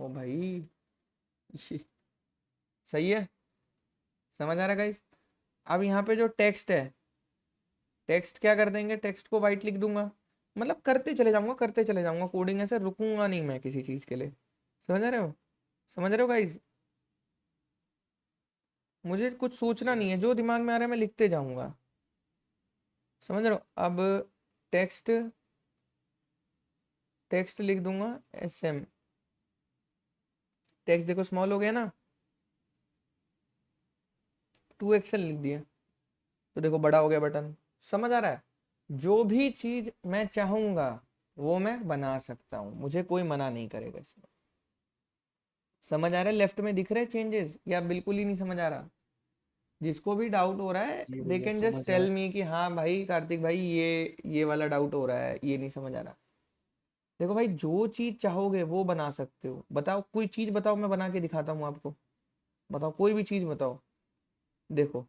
ओ भाई, ये सही है? समझ आ रहा है गाइस? अब यहाँ पे जो टेक्स्ट है, टेक्स्ट क्या कर देंगे, टेक्स्ट को वाइट लिख दूंगा। मतलब करते चले जाऊंगा, करते चले जाऊंगा कोडिंग, ऐसे रुकूंगा नहीं मैं किसी चीज़ के लिए। समझ रहे हो? समझ रहे हो गाइस? मुझे कुछ सोचना नहीं है, जो दिमाग में आ रहा है मैं लिखते जाऊंगा। समझ रहे हो? अब टेक्स्ट, टेक्स्ट लिख दूंगा SM। टेक्स्ट देखो स्मॉल हो गया ना, 2 एक्सेल लिख दिया, तो देखो बड़ा हो गया बटन। समझ आ रहा है? जो भी चीज मैं चाहूंगा वो मैं बना सकता हूँ, मुझे कोई मना नहीं करेगा इसमें। समझ आ रहा है? लेफ्ट में दिख रहे चेंजेस, या बिल्कुल ही नहीं समझ आ रहा? जिसको भी डाउट हो रहा है जी दे भैया कैन जस्ट समझ आया। टेल मी कि हाँ भाई कार्तिक भाई ये वाला डाउट हो रहा है, ये नहीं समझ आ रहा। देखो भाई, जो चीज चाहोगे वो बना सकते हो। बताओ कोई चीज बताओ, मैं बना के दिखाता हूँ आपको। बताओ कोई भी चीज बताओ, देखो।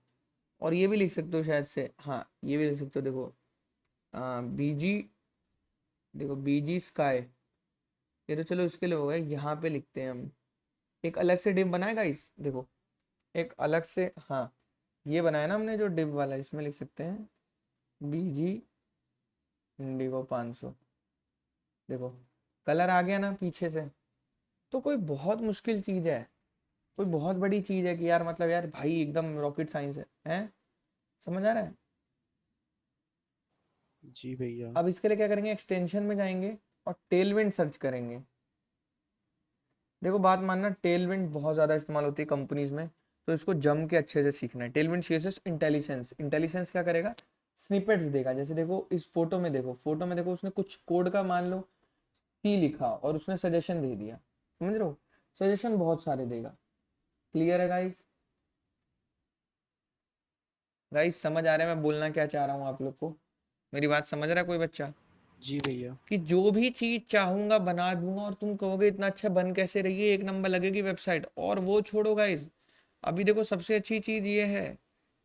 और ये भी लिख सकते हो शायद से, हाँ ये भी लिख सकते हो, देखो BG, देखो BG स्काई। ये तो चलो इसके लिए हो गए, यहाँ पे लिखते हैं हम। एक अलग से डिव बनाएगा गाइस, देखो एक अलग से, हाँ ये बनाया ना हमने जो डिव वाला, इसमें लिख सकते हैं BG इंडिगो 500। देखो कलर आ गया ना पीछे से। तो कोई बहुत मुश्किल चीज है, कोई बहुत बड़ी चीज है कि यार, मतलब यार भाई एकदम रॉकेट साइंस है, हैं? समझ आ रहा है? जी भैया। अब इसके लिए क्या करेंगे, एक्सटेंशन में जाएंगे और टेलविंड सर्च करेंगे। देखो बात मानना, टेलविंड बहुत ज़्यादा इस्तेमाल होती है कंपनीज में, तो इसको जम के अच्छे से सीखना है। टेलविंड CSS इंटेलिजेंस, इंटेलिजेंस क्या करेगा, स्निपेट्स देगा। जैसे देखो इस फोटो में, देखो फोटो में देखो, उसने कुछ कोड का मान लो C लिखा और उसने सजेशन दे दिया। समझ रहे हो? सजेशन बहुत सारे देगा। क्लियर है गाइस? गाइस समझ आ रहा है मैं बोलना क्या चाह रहा हूँ आप लोग को? मेरी बात समझ रहा है कोई बच्चा? जी भैया। कि जो भी चीज चाहूंगा बना दूंगा, और तुम कहोगे इतना अच्छा बन कैसे रही है, एक नंबर लगेगी वेबसाइट। और वो छोड़ो गाइस, अभी देखो सबसे अच्छी चीज ये है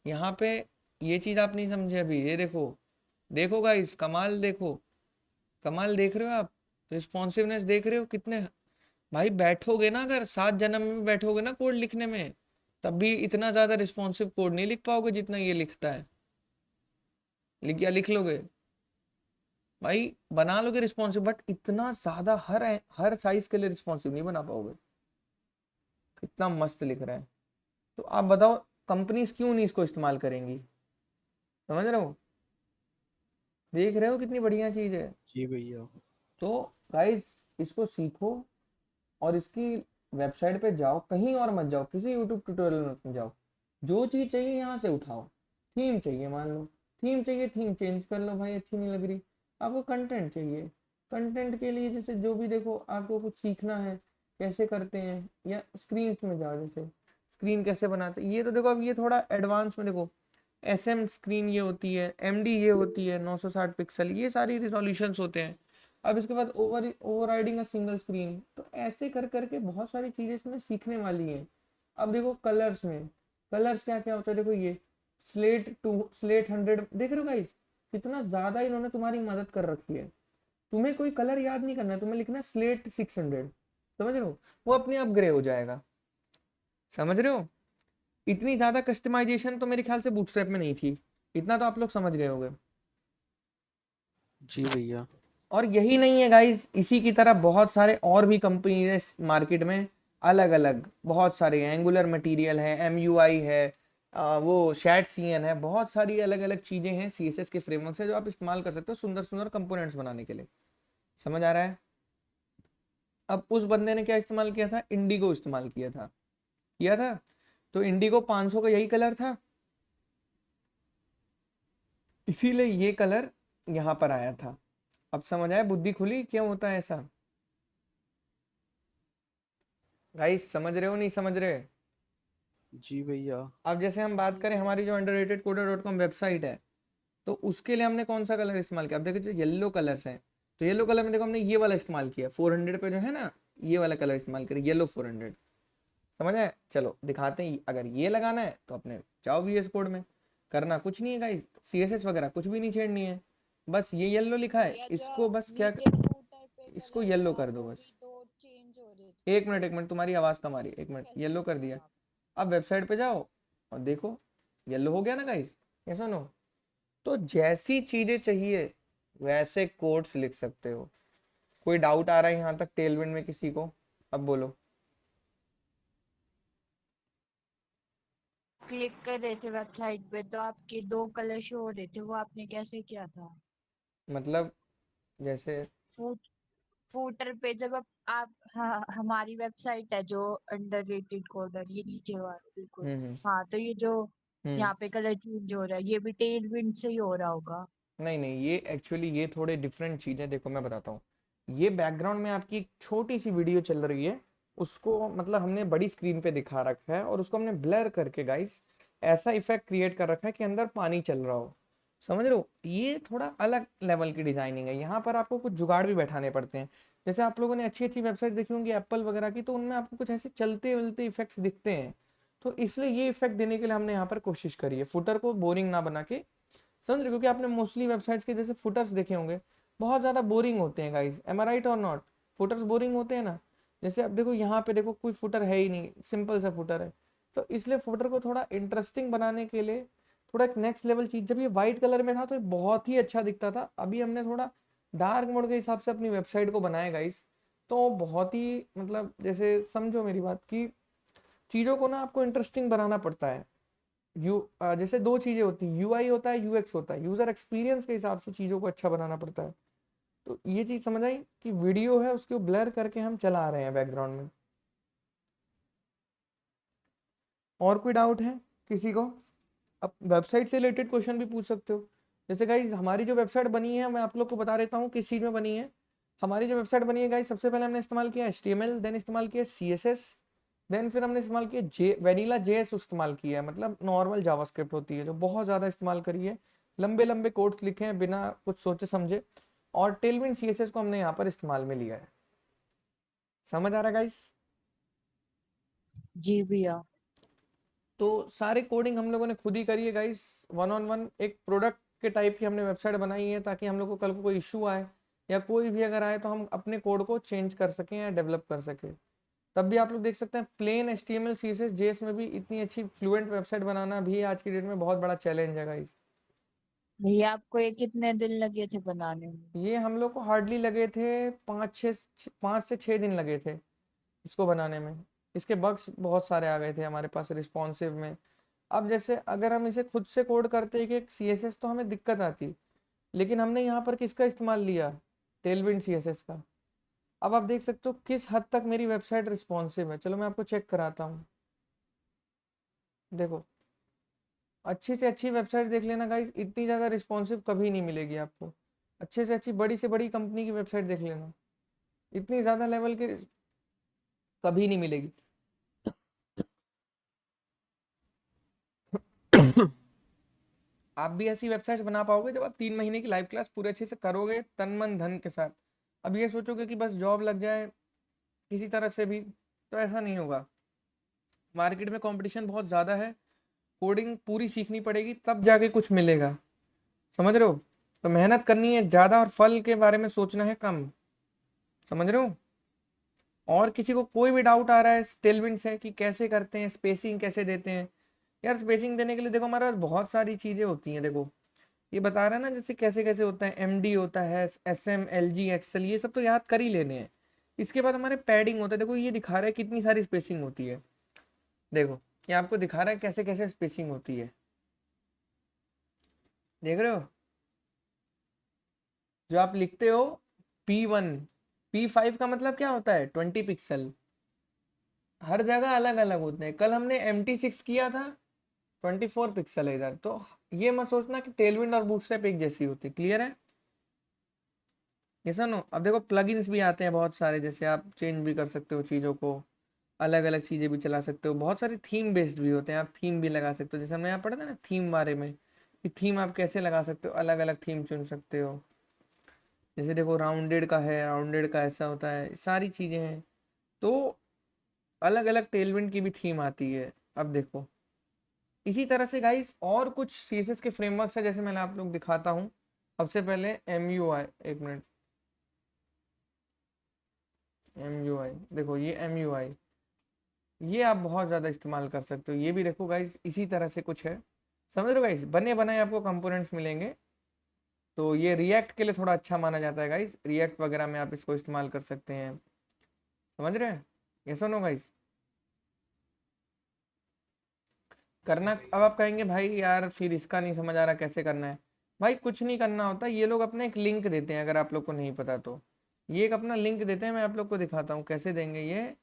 यहाँ पे, ये चीज आप नहीं समझे अभी, ये देखो। देखो गाइस कमाल, देखो कमाल देख रहे हो आप? रिस्पॉन्सिवनेस देख रहे हो कितने? भाई बैठोगे ना, अगर 7 जन्म में बैठोगे ना कोड लिखने में, तब भी इतना ज्यादा रिस्पॉन्सिव कोड नहीं लिख पाओगे जितना ये लिखता है। लिख लोगे भाई, बना लोगे रिस्पॉन्सिव, बट इतना ज्यादा हर साइज के लिए रिस्पॉन्सिव नहीं बना पाओगे। कितना मस्त लिख रहा है। तो आप बताओ कंपनीज क्यों नहीं इसको इस्तेमाल करेंगी? समझ रहे हो? देख रहे हो कितनी बढ़िया चीज है? जी भैया। तो गाइस इसको सीखो, और इसकी वेबसाइट पे जाओ, कहीं और मत जाओ, किसी यूट्यूब ट्यूटोरियल में मत जाओ। जो चीज चाहिए यहाँ से उठाओ। थीम चाहिए, मान लो थीम चाहिए, थीम चेंज कर लो भाई, अच्छी नहीं लग रही। आपको कंटेंट चाहिए, कंटेंट के लिए जैसे जो भी, देखो आपको कुछ सीखना है कैसे करते हैं, या स्क्रीन में जाओ, जैसे स्क्रीन कैसे बनाते हैं, ये तो देखो अब ये थोड़ा एडवांस में, देखो SM स्क्रीन ये होती है, MD ये होती है 960 पिक्सल, ये सारी रिजोल्यूशंस होते हैं। अब इसके बाद ओवरराइडिंग अ सिंगल स्क्रीन, तो ऐसे कर करके बहुत सारी चीजें इसमें सीखने वाली हैं। अब देखो कलर्स में, कलर्स क्या क्या होता है, देखो ये स्लेट 100, देख रहे हो गाइस? कितना ज्यादा इन्होंने तुम्हारी मदद कर रखी है। तुम्हें कोई कलर याद नहीं करना है, तुम्हें लिखना है स्लेट 600। समझ रहे हो? वो अपने आप ग्रे हो जाएगा। समझ रहे हो? इतनी ज्यादा कस्टमाइजेशन तो मेरे ख्याल से बूटस्ट्रैप में नहीं थी, इतना तो आप लोग समझ गए होंगे। जी भैया। और यही नहीं है गाइस, इसी की तरह बहुत सारे और भी कंपनी है मार्केट में, अलग अलग बहुत सारे, एंगुलर मटेरियल है, MUI है, वो शैट CN है, बहुत सारी अलग अलग चीज़ें हैं CSS के फ्रेमवर्क से जो आप इस्तेमाल कर सकते हो सुंदर सुंदर कंपोनेंट्स बनाने के लिए। समझ आ रहा है? अब उस बंदे ने क्या इस्तेमाल किया था? इंडिगो इस्तेमाल किया था। तो इंडिगो 500 का यही कलर था, इसीलिए ये कलर यहाँ पर आया था। अब समझ आया, बुद्धि खुली क्यों होता है ऐसा? गाइस समझ रहे हो नहीं समझ रहे? जी भैया। अब जैसे हम बात करें हमारी जो underratedcoder.com वेबसाइट है, तो उसके लिए हमने कौन सा कलर इस्तेमाल किया? अब देखो येलो कलर्स हैं, तो येलो कलर में देखो हमने ये वाला इस्तेमाल किया, 400 पे जो है ना, ये वाला कलर इस्तेमाल करें, येलो 400। समझ आए? चलो दिखाते हैं, अगर ये लगाना है तो अपने जाओ VS कोड में, करना कुछ नहीं है गाइस, CSS वगैरह कुछ भी नहीं छेड़नी है, बस ये येलो लिखा है, भैया जो इसको बस क्या, नीचे फूटर पे इसको कलर येलो था कर दो वो बस। भी तो चेंज हो रहे थे, एक मिनट तुम्हारी आवाज़ कम आ रही है, एक वो मिनट, कैसे येलो कर किया दिया। था आप? अब वेबसाइट पे जाओ और देखो, येलो हो गया ना गाइस, ये सुनो। तो जैसी चीजें चाहिए वैसे कोड्स लिख सकते हो। कोई डाउट आ रहा है यहाँ तक टेलविंड में किसी को? अब बोलो। क्लिक कर रहे थे वेबसाइट पे तो आपके 2 कलर शो हो रहे थे, वो आपने कैसे किया था? मतलब जैसे, फूट फूटर पे जब आप हाँ, हमारी वेबसाइट है जो अंडररेटेड कोडर, ये नीचे वाला बिल्कुल। हम्म। हाँ तो ये जो हम्म। यहाँ पे कलर चेंज हो रहा है ये भी टेल विंड से ही हो रहा होगा। नहीं नहीं, ये एक्चुअली ये थोड़े डिफरेंट चीज़ें, देखो मैं बताता हूँ। ये बैकग्राउंड में आपकी एक छोटी सी वीडियो चल रही है, उसको मतलब हमने बड़ी स्क्रीन पे दिखा रखा है और उसको हमने ब्लर करके गाइस ऐसा इफेक्ट क्रिएट कर रखा है कि अंदर पानी चल रहा हो। समझ रहे हो? ये थोड़ा अलग लेवल की डिजाइनिंग है, यहाँ पर आपको कुछ जुगाड़ भी बैठाने पड़ते हैं। जैसे आप लोगों ने अच्छी अच्छी वेबसाइट देखी होंगी एप्पल वगैरह की, तो उनमें आपको कुछ ऐसे चलते वलते इफेक्ट्स दिखते हैं। तो इसलिए ये इफेक्ट देने के लिए हमने यहाँ पर कोशिश करी है, फुटर को बोरिंग ना बना के। समझ रहे? क्योंकि आपने मोस्टली वेबसाइट्स के जैसे फुटर्स देखे होंगे, बहुत ज़्यादा बोरिंग होते हैं गाइस, एम आई राइट और नॉट? फुटर्स बोरिंग होते हैं ना। जैसे अब देखो यहाँ पे देखो कोई फुटर है ही नहीं, सिंपल सा फुटर है। तो इसलिए फुटर को थोड़ा इंटरेस्टिंग बनाने के लिए थोड़ा एक नेक्स्ट लेवल चीज़, जब ये वाइट कलर में था तो ये बहुत ही अच्छा दिखता था, अभी हमने थोड़ा डार्क मोड के हिसाब से अपनी वेबसाइट को बनाया गाइस। तो बहुत ही मतलब जैसे समझो मेरी बात की, चीज़ों को ना आपको इंटरेस्टिंग बनाना पड़ता है। जैसे दो चीजें होती हैं, UI होता है, UX होता है, यूजर एक्सपीरियंस के हिसाब से चीजों को अच्छा बनाना पड़ता है। तो ये चीज समझ आई कि वीडियो है उसको ब्लर करके हम चला रहे हैं बैकग्राउंड में। और कोई डाउट है किसी को? अब वेबसाइट से रिलेटेड क्वेश्चन भी पूछ सकते हो। जैसे गाइज हमारी जो वेबसाइट बनी है, मैं आप लोग को बता देता हूँ किस चीज़ में बनी है। हमारी जो वेबसाइट बनी है गाइज, सबसे पहले हमने इस्तेमाल किया HTML, देन इस्तेमाल किया CSS, देन फिर हमने इस्तेमाल किया वेनिला JS इस्तेमाल किया है, मतलब नॉर्मल जावास्क्रिप्ट होती है जो बहुत ज़्यादा इस्तेमाल करी है, लंबे लंबे कोड्स लिखे हैं बिना कुछ सोचे समझे, और टेलविंड CSS को हमने यहाँ पर इस्तेमाल में लिया है। समझ आ रहा है गाइस? जी भैया। तो सारे कोडिंग हम लोगों ने खुद ही करी है गाइस, वन ऑन वन, एक प्रोडक्ट के टाइप की हमने वेबसाइट बनाई है, ताकि हम लोग को कल को कोई इशू आए या कोई भी अगर आए तो हम अपने कोड को चेंज कर सकें या डेवलप कर सकें। तब भी आप लोग देख सकते हैं प्लेन HTML CSS JS में भी इतनी अच्छी फ्लुएंट वेबसाइट बनाना भी आज की डेट में बहुत बड़ा चैलेंज है गाइस। भैया आपको ये कितने दिन लगे थे बनाने में? ये हम लोग को हार्डली लगे थे 5 से 6 दिन लगे थे इसको बनाने में। इसके बग्स बहुत सारे आ गए थे हमारे पास रिस्पॉन्सिव में। अब जैसे अगर हम इसे खुद से कोड करते कि एक CSS तो हमें दिक्कत आती, लेकिन हमने यहाँ पर किसका इस्तेमाल लिया? टेलविंड CSS का। अब आप देख सकते हो किस हद तक मेरी वेबसाइट रिस्पॉन्सिव है। चलो मैं आपको चेक कराता हूँ, देखो अच्छी से अच्छी वेबसाइट देख लेना गाइस, इतनी ज़्यादा रिस्पॉन्सिव कभी नहीं मिलेगी आपको। अच्छे से अच्छी बड़ी से बड़ी कंपनी की वेबसाइट देख लेना, इतनी ज़्यादा लेवल की कभी नहीं मिलेगी। आप भी ऐसी वेबसाइट्स बना पाओगे जब आप 3 महीने की लाइव क्लास पूरे अच्छे से करोगे तन मन धन के साथ। अब ये सोचोगे कि बस जॉब लग जाए किसी तरह से भी, तो ऐसा नहीं होगा। मार्केट में कंपटीशन बहुत ज़्यादा है, कोडिंग पूरी सीखनी पड़ेगी तब जाके कुछ मिलेगा। समझ रहे हो? तो मेहनत करनी है ज़्यादा और फल के बारे में सोचना है कम। समझ रहे हो? और किसी को कोई भी डाउट आ रहा है टेलविंड से कि कैसे करते हैं, स्पेसिंग कैसे देते हैं? यार स्पेसिंग देने के लिए देखो हमारे पास बहुत सारी चीज़ें होती हैं। देखो ये बता रहा है ना जैसे कैसे कैसे होता है, एमडी होता है, एसएम, एलजी, एक्सेल, ये सब तो याद कर ही लेने हैं। इसके बाद हमारे पैडिंग होता है, देखो ये दिखा रहा है कितनी सारी स्पेसिंग होती है। देखो ये आपको दिखा रहा है कैसे कैसे स्पेसिंग होती है, देख रहे हो। जो आप लिखते हो P1, P5 का मतलब क्या होता है, 20 पिक्सल। हर जगह अलग अलग होते हैं। कल हमने MT6 किया था, 24 पिक्सल है इधर। तो ये मत सोचना कि टेलविंड और बूटस्ट्रैप एक जैसी होती, क्लियर है। ये सुनो, अब देखो प्लगइन्स भी आते हैं बहुत सारे, जैसे आप चेंज भी कर सकते हो चीज़ों को, अलग अलग चीज़ें भी चला सकते हो। बहुत सारे थीम बेस्ड भी होते हैं, आप थीम भी लगा सकते हो। जैसे हमने यहाँ पढ़ा था ना थीम बारे में, कि थीम आप कैसे लगा सकते हो, अलग अलग थीम चुन सकते हो। जैसे देखो राउंडेड का है, राउंडेड का ऐसा होता है, सारी चीज़ें हैं। तो अलग अलग टेलविंड की भी थीम आती है। अब देखो इसी तरह से गाइस और कुछ CSS के फ्रेमवर्क्स है, जैसे मैंने आप लोग दिखाता हूँ। सबसे पहले MUI, एक मिनट, MUI देखो, ये MUI, ये आप बहुत ज़्यादा इस्तेमाल कर सकते हो। ये भी देखो गाइस इसी तरह से कुछ है, समझ रहे हो गाइस, बने बनाए आपको कंपोनेंट्स मिलेंगे। तो ये रिएक्ट के लिए थोड़ा अच्छा माना जाता है गाइस, रिएक्ट वगैरह में आप इसको इस्तेमाल कर सकते हैं, समझ रहे हैं। ये सुनो गाइस, करना, अब आप कहेंगे भाई यार फिर इसका नहीं समझ आ रहा कैसे करना है। भाई कुछ नहीं करना होता, ये लोग अपना एक लिंक देते हैं, अगर आप लोग को नहीं पता तो। ये एक अपना लिंक देते हैं, मैं आप लोग को दिखाता हूँ कैसे देंगे ये।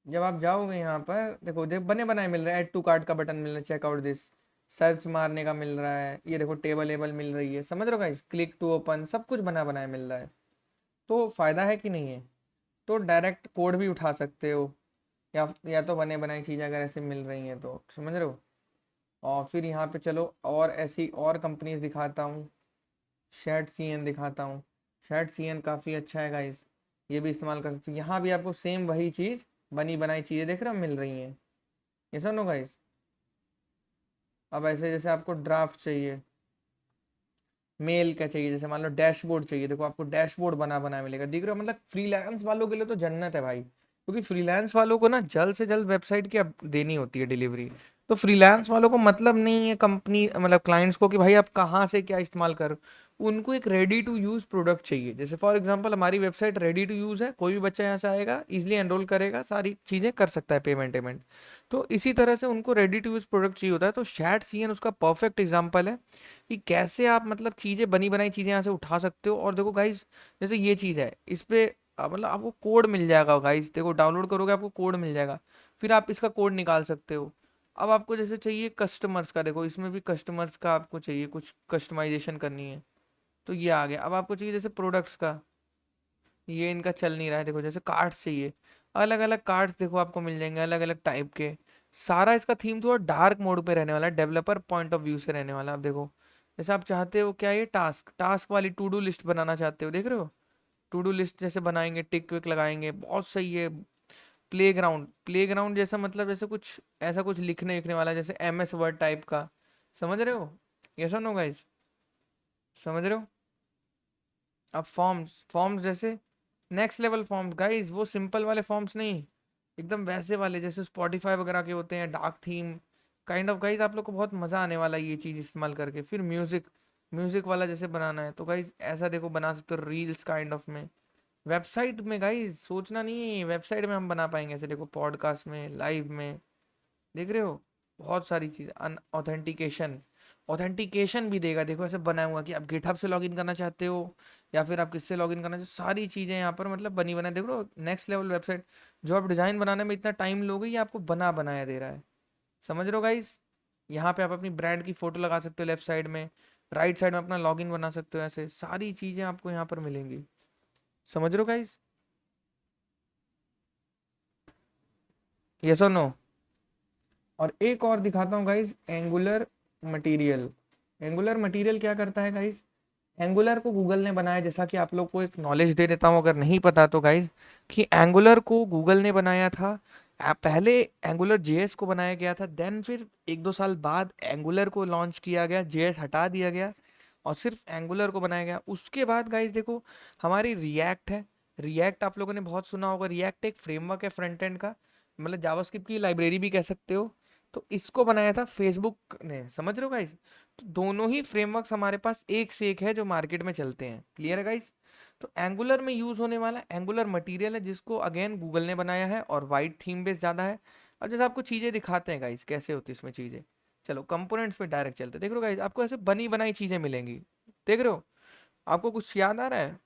जब आप जाओगे यहाँ पर देखो, देख बने बनाए मिल रहा है, ऐड टू कार्ट का बटन मिल रहा है, चेकआउट दिस, सर्च मारने का मिल रहा है, ये देखो टेबल एबल मिल रही है, समझ रहे हो गाइस, क्लिक टू ओपन, सब कुछ बना बनाया मिल रहा है। तो फायदा है कि नहीं है। तो डायरेक्ट कोड भी उठा सकते हो, या तो बने बनाई चीज़ें अगर ऐसे मिल रही हैं तो, समझ रहे हो। और फिर यहाँ पे चलो और ऐसी और कंपनीज दिखाता हूँ। शैट CN दिखाता हूँ। शैट CN काफ़ी अच्छा है गाइस, ये भी इस्तेमाल कर सकते हो। यहाँ भी आपको सेम वही चीज़, बनी बनाई चीज़ें देख रहे हो मिल रही हैं, ये सुनो गाइस। अब ऐसे जैसे आपको ड्राफ्ट चाहिए, मेल का चाहिए, जैसे मान लो डैशबोर्ड चाहिए, देखो आपको डैशबोर्ड बना बनाया मिलेगा, दिख रहा है। मतलब फ्रीलांस वालों के लिए तो जन्नत है भाई, क्योंकि फ्रीलांस वालों को ना जल्द से जल्द वेबसाइट की अब देनी होती है डिलीवरी। तो फ्रीलांस वालों को मतलब नहीं है कंपनी, मतलब क्लाइंट्स को, कि भाई आप कहाँ से क्या इस्तेमाल करो। उनको एक रेडी टू यूज़ प्रोडक्ट चाहिए। जैसे फॉर एग्जांपल हमारी वेबसाइट रेडी टू यूज़ है, कोई भी बच्चा यहाँ से आएगा, इजीली एनरोल करेगा, सारी चीज़ें कर सकता है, पेमेंट वेमेंट। तो इसी तरह से उनको रेडी टू यूज़ प्रोडक्ट चाहिए होता है। तो शैट CN उसका परफेक्ट एग्जाम्पल है, कि कैसे आप मतलब चीज़ें, बनी बनाई चीज़ें यहाँ से उठा सकते हो। और देखो गाइस, जैसे ये चीज़ है, इस पे मतलब आपको कोड मिल जाएगा गाइस, देखो डाउनलोड करोगे आपको कोड मिल जाएगा, फिर आप इसका कोड निकाल सकते हो। अब आपको जैसे चाहिए कस्टमर्स का, देखो इसमें भी कस्टमर्स का आपको चाहिए, कुछ कस्टमाइजेशन करनी है, तो ये आ गया। अब आपको चाहिए जैसे प्रोडक्ट्स का, ये इनका चल नहीं रहा है, देखो जैसे कार्ड्स चाहिए, अलग अलग कार्ड्स देखो आपको मिल जाएंगे अलग अलग टाइप के। सारा इसका थीम थोड़ा डार्क मोड पे रहने वाला है, डेवलपर पॉइंट ऑफ व्यू से रहने वाला है। अब देखो जैसे आप चाहते हो क्या, ये टास्क टास्क वाली टू डू लिस्ट बनाना चाहते हो, देख रहे हो, टू डू लिस्ट जैसे बनाएंगे, टिक विक लगाएंगे, बहुत सही है। प्लेग्राउंड, प्लेग्राउंड जैसा मतलब जैसे कुछ ऐसा कुछ लिखने लिखने वाला, जैसे MS वर्ड टाइप का, समझ रहे हो। ये सुनो गाइस, समझ रहे हो। अब फॉर्म्स, फॉर्म्स जैसे नेक्स्ट लेवल फॉर्म्स गाइस, वो सिंपल वाले फॉर्म्स नहीं, एकदम वैसे वाले जैसे स्पॉटिफाई वगैरह के होते हैं, dark theme kind of. Guys आप लोग को बहुत मज़ा आने वाला है ये चीज़ इस्तेमाल करके। फिर म्यूज़िक, म्यूज़िक वाला जैसे बनाना है तो गाइस ऐसा देखो बना सकते हो, रील्स काइंड ऑफ में। वेबसाइट में गाइस सोचना नहीं है, वेबसाइट में हम बना पाएंगे ऐसे, देखो पॉडकास्ट में, लाइव में, देख रहे हो, बहुत सारी चीज़। ऑथेंटिकेशन, ऑथेंटिकेशन भी देगा, देखो ऐसे बना हुआ कि आप गिटहब से लॉगिन करना चाहते हो, या फिर आप किससे लॉगिन करना चाहते हो, सारी चीज़ें यहाँ पर मतलब बनी बनाई, देख लो नेक्स्ट लेवल वेबसाइट। जो आप डिज़ाइन बनाने में इतना टाइम लोगे, ये आपको बना बनाया दे रहा है, समझ रहे हो गाइस। यहाँ पे आप अपनी ब्रांड की फ़ोटो लगा सकते हो लेफ्ट साइड में, राइट साइड में अपना लॉगिन बना सकते हो, ऐसे सारी चीज़ें आपको यहाँ पर मिलेंगी, समझ रहे हो गाइस। यस और नो। और एक और दिखाता हूँ guys, angular material. Angular material क्या करता है गाइस, एंगुलर को गूगल ने बनाया, जैसा कि आप लोग को एक नॉलेज दे देता हूँ अगर नहीं पता तो गाइस, कि एंगुलर को गूगल ने बनाया था। पहले एंगुलर JS को बनाया गया था, देन फिर 1-2 साल बाद एंगुलर को लॉन्च किया गया, JS हटा दिया गया और सिर्फ एंगुलर को बनाया गया। उसके बाद गाइस देखो हमारी रिएक्ट है। रिएक्ट आप लोगों ने बहुत सुना होगा, रिएक्ट एक फ्रेमवर्क है फ्रंट एंड का, मतलब जावास्क्रिप्ट की लाइब्रेरी भी कह सकते हो। तो इसको बनाया था फेसबुक ने, समझ रहे हो गाइस। तो दोनों ही फ्रेमवर्क्स हमारे पास एक से एक है जो मार्केट में चलते हैं, क्लियर है गाइस। तो एंगुलर में यूज होने वाला एंगुलर मटेरियल है जिसको अगेन गूगल ने बनाया है और वाइट थीम बेस ज़्यादा है। अब जैसे आपको चीज़ें दिखाते हैं गाइस कैसे होती है इसमें चीज़ें। चलो कंपोनेंट्स पे डायरेक्ट चलते, देख रहे हो गाइस आपको ऐसे बनी बनाई चीज़ें मिलेंगी, देख रहे हो। आपको कुछ याद आ रहा है,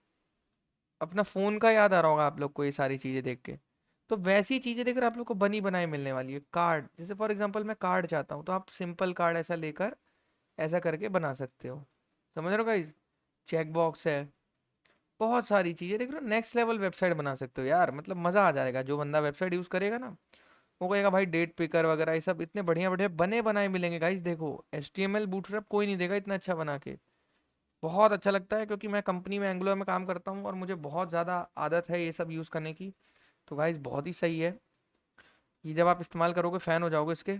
अपना फ़ोन का याद आ रहा होगा आप लोग को ये सारी चीज़ें देख के। तो वैसी चीज़ें देख कर आप लोग को बनी बनाई मिलने वाली है। कार्ड, जैसे फॉर एग्जांपल मैं कार्ड चाहता हूँ तो आप सिंपल कार्ड ऐसा लेकर ऐसा करके बना सकते हो, समझ रहे हो गाइज। चेक बॉक्स है, बहुत सारी चीज़ें देख रहे हो। नेक्स्ट लेवल वेबसाइट बना सकते हो यार, मतलब मज़ा आ जाएगा। जो बंदा वेबसाइट यूज़ करेगा ना वो कहेगा भाई डेट पिकर वगैरह ये सब इतने बढ़िया बढ़िया बने बनाए मिलेंगे गाइज। देखो HTML बूटस्ट्रैप कोई नहीं देगा इतना अच्छा बना के। बहुत अच्छा लगता है क्योंकि मैं कंपनी में एंगुलर में काम करता हूँ और मुझे बहुत ज़्यादा आदत है ये सब यूज़ करने की। तो गाइज बहुत ही सही है, ये जब आप इस्तेमाल करोगे फ़ैन हो जाओगे इसके।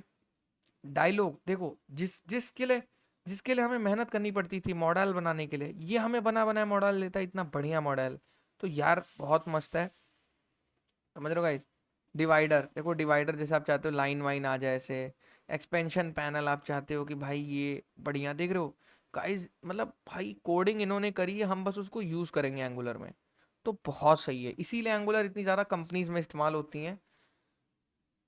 डायलॉग देखो, जिसके लिए हमें मेहनत करनी पड़ती थी मॉडल बनाने के लिए, ये हमें बना बनाया मॉडल लेता है, इतना बढ़िया मॉडल। तो यार बहुत मस्त है, समझ रहे हो गाइज। डिवाइडर देखो, डिवाइडर जैसे आप चाहते हो लाइन वाइन आ जाए ऐसे। एक्सपेंशन पैनल आप चाहते हो कि भाई ये बढ़िया, देख रहे हो गाइज, मतलब भाई कोडिंग इन्होंने करी है, हम बस उसको यूज़ करेंगे एंगुलर में। तो बहुत सही है, इसीलिए एंगुलर इतनी ज़्यादा कंपनीज में इस्तेमाल होती हैं,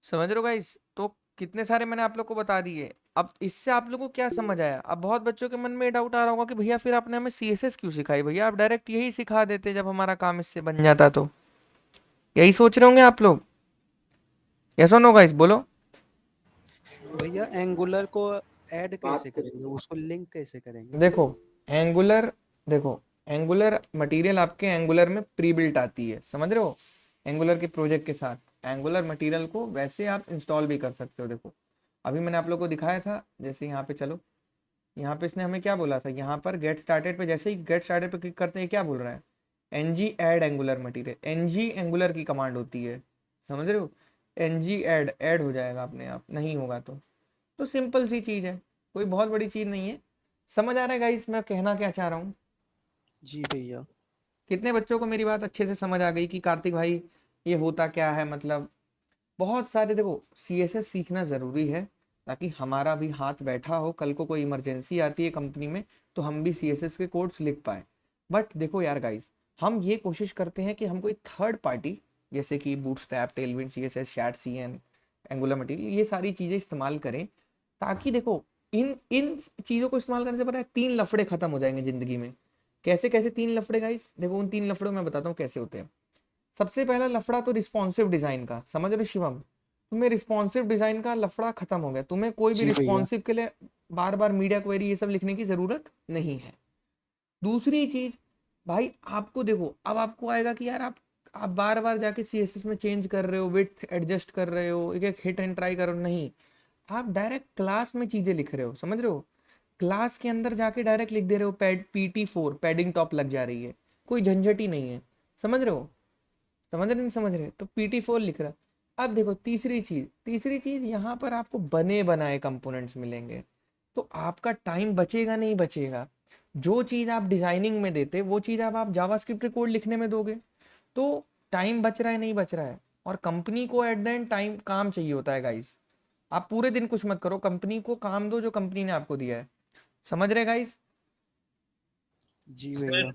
समझ रहे हो गाइस। तो कितने सारे मैंने आप लोग को बता दिए। अब इससे आप लोगों को क्या समझ आया। अब बहुत बच्चों के मन में ये डाउट आ रहा होगा कि भैया फिर आपने हमें CSS क्यों सिखाई, भैया आप डायरेक्ट यही सिखा देते जब हमारा काम इससे बन जाता। तो यही सोच रहे होंगे आप लोग, यस और नो गाइस बोलो। भैया एंगुलर को ऐड कैसे करेंगे, उसको लिंक कैसे करेंगे? देखो एंगुलर, देखो एंगुलर मटेरियल आपके एंगुलर में प्री बिल्ट आती है, समझ रहे हो। एंगुलर के प्रोजेक्ट के साथ एंगुलर मटेरियल को वैसे आप इंस्टॉल भी कर सकते हो। देखो अभी मैंने आप लोग को दिखाया था, जैसे यहाँ पे चलो, यहाँ पे इसने हमें क्या बोला था, यहाँ पर गेट स्टार्टेड पे जैसे ही गेट स्टार्टेड पे क्लिक करते हैं क्या बोल रहा है, NG add angular material. NG angular की कमांड होती है, समझ रहे हो। NG ऐड हो जाएगा अपने आप, नहीं होगा तो सिंपल सी चीज़ है, कोई बहुत बड़ी चीज़ नहीं है। समझ आ रहा है गाइस मैं कहना क्या चाह रहा हूँ। जी भैया। कितने बच्चों को मेरी बात अच्छे से समझ आ गई कि कार्तिक भाई ये होता क्या है। मतलब बहुत सारे, देखो CSS सीखना ज़रूरी है ताकि हमारा भी हाथ बैठा हो, कल को कोई इमरजेंसी आती है कंपनी में तो हम भी CSS के कोड्स लिख पाए। बट देखो यार गाइस, हम ये कोशिश करते हैं कि हम कोई थर्ड पार्टी जैसे कि bootstrap, Tailwind CSS, शैट CN, angular material, ये सारी चीज़ें इस्तेमाल करें ताकि देखो इन इन चीज़ों को इस्तेमाल करने से पता है 3 लफड़े खत्म हो जाएंगे ज़िंदगी में। कैसे कैसे 3 लफड़े गाइस, देखो उन 3 लफड़ों में बताता हूँ कैसे होते हैं। सबसे पहला लफड़ा तो रिस्पॉन्सिव डिजाइन का, समझ रहे शिवम। तुम्हें रिस्पॉन्सिव डिजाइन का लफड़ा खत्म हो गया, तुम्हें कोई भी जी भैया। रिस्पॉन्सिव के लिए बार बार मीडिया क्वेरी ये सब लिखने की जरूरत नहीं है। दूसरी चीज भाई, आपको देखो अब आपको आएगा कि यार आप बार बार जाके CSS में चेंज कर रहे हो, विड्थ एडजस्ट कर रहे हो, एक एक हिट एंड ट्राई करो, नहीं। आप डायरेक्ट क्लास में चीजें लिख रहे हो, समझ रहे हो। क्लास के अंदर जाके डायरेक्ट लिख दे रहे हो, PT4 पैडिंग टॉप लग जा रही है, कोई झंझट ही नहीं है, समझ रहे हो। समझ रहे नहीं समझ रहे, तो PT4 लिख रहा। अब देखो तीसरी चीज यहाँ पर आपको बने बनाए कंपोनेंट्स मिलेंगे, तो आपका टाइम बचेगा नहीं बचेगा। जो चीज़ आप डिजाइनिंग में देते वो चीज़ आप जावास्क्रिप्ट के कोड लिखने में दोगे, तो टाइम बच रहा है नहीं बच रहा है। और कंपनी को एट द एंड टाइम काम चाहिए होता है गाइस। आप पूरे दिन कुछ मत करो, कंपनी को काम दो जो कंपनी ने आपको दिया है, समझ रहे गाइस। जी सर भैया।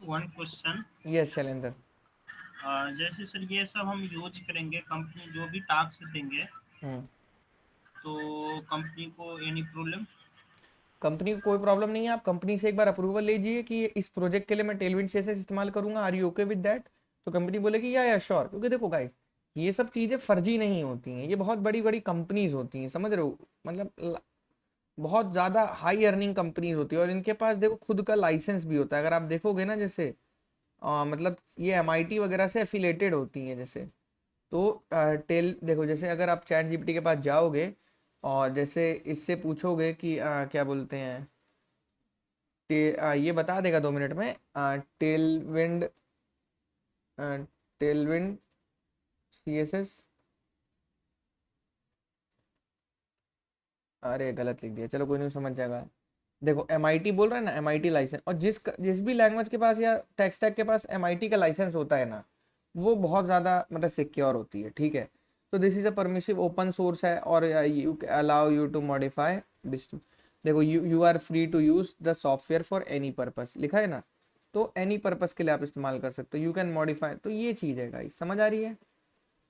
One question, yes Shailendra. जैसे सर ये सब हम यूज करेंगे, कंपनी जो भी टास्क देंगे हम्म तो कंपनी को एनी प्रॉब्लम? कंपनी को कोई प्रॉब्लम नहीं है, आप कंपनी से एक बार अप्रूवल लीजिए कि इस प्रोजेक्ट के लिए मैं टेलविंड CSS इस्तेमाल करूंगा, are you okay with that. तो कंपनी बोलेगी या श्योर, क्योंकि देखो गाइस ये सब चीज़ें फर्जी नहीं होती हैं, ये बहुत बड़ी बड़ी कंपनीज होती हैं, समझ रहे हो। मतलब बहुत ज़्यादा हाई अर्निंग कंपनीज होती है और इनके पास देखो खुद का लाइसेंस भी होता है। अगर आप देखोगे ना, जैसे मतलब ये MIT वगैरह से एफिलेटेड होती हैं जैसे। तो टेल देखो, जैसे अगर आप ChatGPT के पास जाओगे और जैसे इससे पूछोगे कि क्या बोलते हैं, ये बता देगा 2 मिनट में। टेलविंड टेलविंड CSS, अरे गलत लिख दिया, चलो कोई नहीं समझ जाएगा। देखो MIT बोल रहा है ना, MIT लाइसेंस, और जिस भी लैंग्वेज के पास या टेक स्टैक के पास MIT का लाइसेंस होता है ना, वो बहुत ज़्यादा मतलब सिक्योर होती है, ठीक है। तो this is a permissive open source है, और you allow you to modify this. देखो you are free to use the software for any purpose, लिखा है ना, तो एनी पर्पस के लिए आप इस्तेमाल कर सकते हो, यू कैन मॉडिफाई। तो ये चीज़ है गाइस, समझ आ रही है।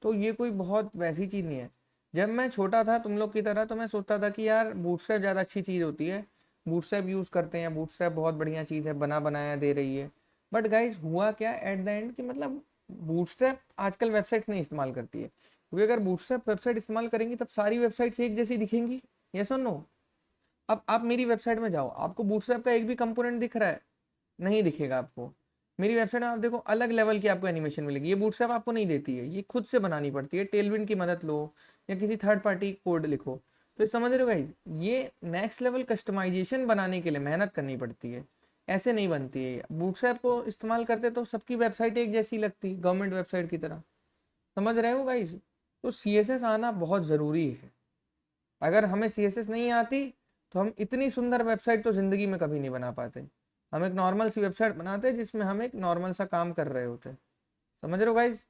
तो ये कोई बहुत वैसी चीज़ नहीं है। जब मैं छोटा था तुम लोग की तरह, तो मैं सोचता था कि यार बूटस्ट्रैप ज़्यादा अच्छी चीज़ होती है, बूटस्ट्रैप यूज़ करते हैं, बूटस्ट्रैप बहुत बढ़िया चीज़ है, बना बनाया दे रही है। बट गाइस हुआ क्या एट द एंड कि मतलब बूटस्ट्रैप आजकल वेबसाइट नहीं इस्तेमाल करती है, क्योंकि अगर बूटस्ट्रैप वेबसाइट इस्तेमाल करेंगी तब सारी वेबसाइट्स एक जैसी दिखेंगी। यस और नो? अब आप मेरी वेबसाइट में जाओ, आपको बूटस्ट्रैप का एक भी कंपोनेंट दिख रहा है? नहीं दिखेगा आपको। मेरी वेबसाइट में आप देखो अलग लेवल की आपको एनिमेशन मिलेगी, ये बूटस्ट्रैप आपको नहीं देती है, ये खुद से बनानी पड़ती है, टेलविंड की मदद लो या किसी थर्ड पार्टी कोड लिखो। तो समझ रहे हो गाइज, ये नेक्स्ट लेवल कस्टमाइजेशन बनाने के लिए मेहनत करनी पड़ती है, ऐसे नहीं बनती है। बूटस्ट्रैप को इस्तेमाल करते तो सबकी वेबसाइट एक जैसी लगती, गवर्नमेंट वेबसाइट की तरह। समझ रहे हो गाइज? तो CSS आना बहुत ज़रूरी है। अगर हमें CSS नहीं आती तो हम इतनी सुंदर वेबसाइट तो ज़िंदगी में कभी नहीं बना पाते। हम एक नॉर्मल सी वेबसाइट बनाते हैं जिसमें हम एक नॉर्मल सा काम कर रहे होते हैं। समझ रहे हो गाइज?